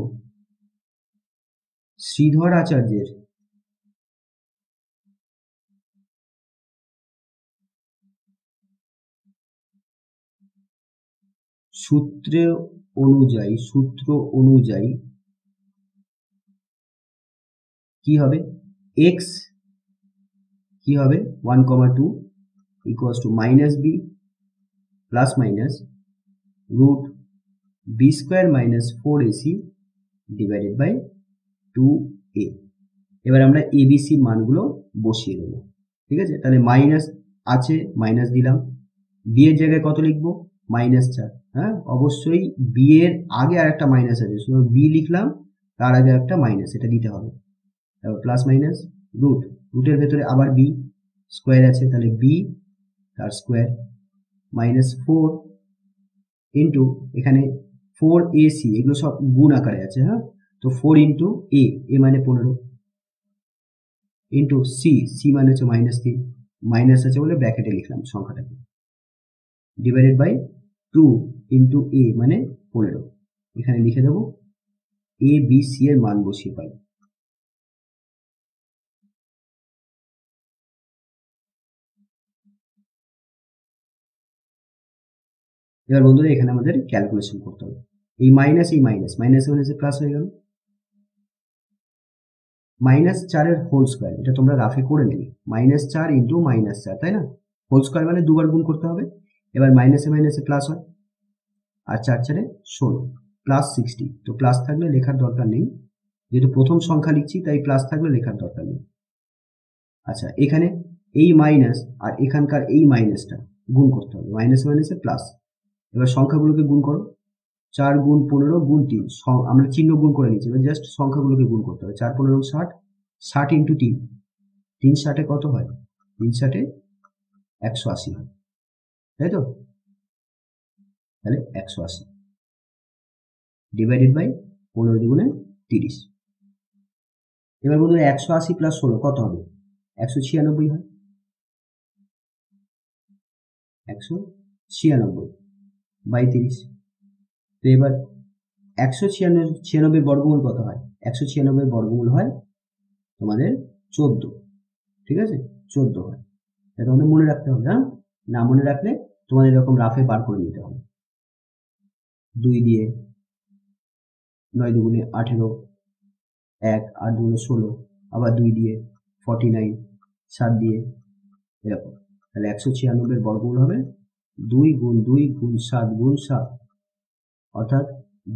শ্রীধর আচার্যের সূত্র অনুযায়ী কি হবে? x কি হবে? 1, 2 equals to -b plus minus root b square minus 4ac divided by 2a। এবার আমরা ABC মানগুলো বসিয়ে দেবো। ঠিক আছে, তাহলে মাইনাস আছে, মাইনাস দিলাম। b এর জায়গায় কত লিখবো? -4। হ্যাঁ, অবশ্যই b এর আগে আরেকটা মাইনাস আছে, শুধু b লিখলাম, তার আগে একটা মাইনাস, এটা দিতে হবে। তারপর প্লাস মাইনাস রুটের ভেতরে আবার b স্কোয়ার আছে, তাহলে b তার স্কোয়ার -4 ইন্টু এখানে 4ac, এগুলো সব গুণ আকারে আছে। হ্যাঁ, তো 4 ইন্টু a মানে 15 ইন্টু c মানে হচ্ছে -3, মাইনাস আছে বলে ব্র্যাকেটে লিখলাম সংখ্যাটাকে, ডিভাইডেড বাই 2 ইন্টু a মানে 15। এখানে লিখে দেবো a b c এর মান বসিয়ে পাই। এবার বন্ধুরা এখানে আমাদের ক্যালকুলেশন করতে হবে। এই মাইনাস মাইনাসে প্লাস হয়ে গেল, -4 হোল স্কোয়ার, এটা তোমরা রাফে করে নেবে, -4 ইন্টু -4, তাই না? হোল স্কোয়ার মানে দুবার গুণ করতে হবে। এবার মাইনাসে প্লাস হয়, আর 4 16 প্লাস 60, তো প্লাস থাকলে লেখার দরকার নেই, যেহেতু প্রথম সংখ্যা লিখছি তাই প্লাস থাকলে লেখার দরকার নেই। আচ্ছা, এখানে এই মাইনাস আর এখানকার এই মাইনাসটা গুণ করতে হবে, মাইনাসে প্লাস। এবার সংখ্যাগুলোকে গুণ করো, 4 গুণ 15 গুণ 3, আমরা চিহ্ন গুণ করে নিচ্ছি, এবার জাস্ট সংখ্যাগুলোকে গুণ করতে হবে। 4 15 60, 60 ইন্টু 3, 3 60 কত হয়? 3 60 180 হয়, তাই তো? তাহলে 180 ডিভাইডেড বাই 15 দুগুণে 30। এবার বন্ধুরা 180 প্লাস 16 কত হবে? 196 হয়, 196 বাই 30। তো এবার 196 বর্গমূল কত হয়? 196 বর্গমূল হয় তোমাদের 14, ঠিক আছে? 14 হয়, এটা তোমাদের মনে রাখতে হবে। হ্যাঁ, না মনে রাখলে তোমাদের এরকম রাফে বার করে নিতে হবে। 2 দিয়ে 9 দুগুণে 18, 1 8 দুগুণে 16, আবার 2 দিয়ে 49, 7 দিয়ে এরকম। তাহলে 196 বর্গমূল হবে 2 গুণ 2 গুণ 7 গুণ 7, অর্থাৎ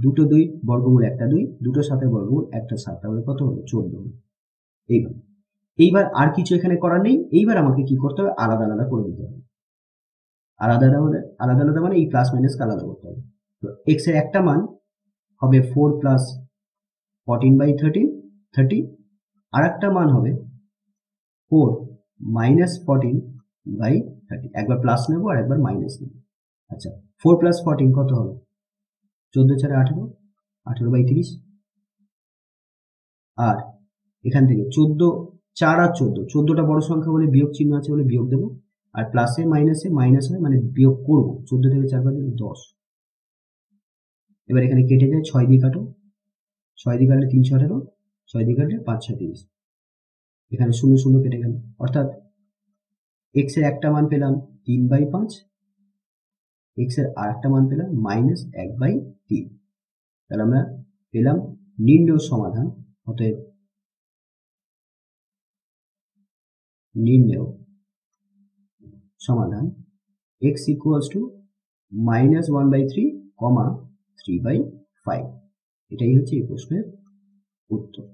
দুটো 2 বর্গমূল একটা 2, দুটো 7 বর্গমূল একটা 7, তাহলে কত হলো? 14। এইভাবে। এইবার আর কিছু এখানে করার নেই, এইবার আমাকে কি করতে হবে? আলাদা আলাদা করে দিতে হবে। আলাদা আলাদা মানে এই প্লাস মাইনাসকে আলাদা করতে হবে। তো x এর একটা মান হবে 4 প্লাস 14 বাই 30, আর একটা মান হবে 4 মাইনাস 14 বাই 30, একবার প্লাস নেব আর একবার মাইনাস নেব। আচ্ছা, 4 প্লাস 14 কত হবে? 14 4 18, 18 বাই 30, আর এখান থেকে 14 4 আর 14, 14টা বড় সংখ্যা বলে বিয়োগ চিহ্ন আছে বলে বিয়োগ দেবো, আর প্লাসে মাইনাসে মাইনাস হয় মানে বিয়োগ করবো। 14 থেকে 4 বাদ 10। এবার এখানে কেটে যায়, 6 দিয়ে কাটো, 6 দিয়ে কাটলে 318, 6 দিয়ে কাটলে 5 6 30, এখানে 0 0 কেটে গেল, অর্থাৎ x এর একটা মান পেলাম 3/5, x এর আর একটা মান পেলাম -1/3। তাহলে আমরা পেলাম নির্ণেয় সমাধান। অতএব নির্ণেয় সমাধান x ইকুয়ালস টু -1/3, 3/5। এটাই হচ্ছে এই প্রশ্নের উত্তর।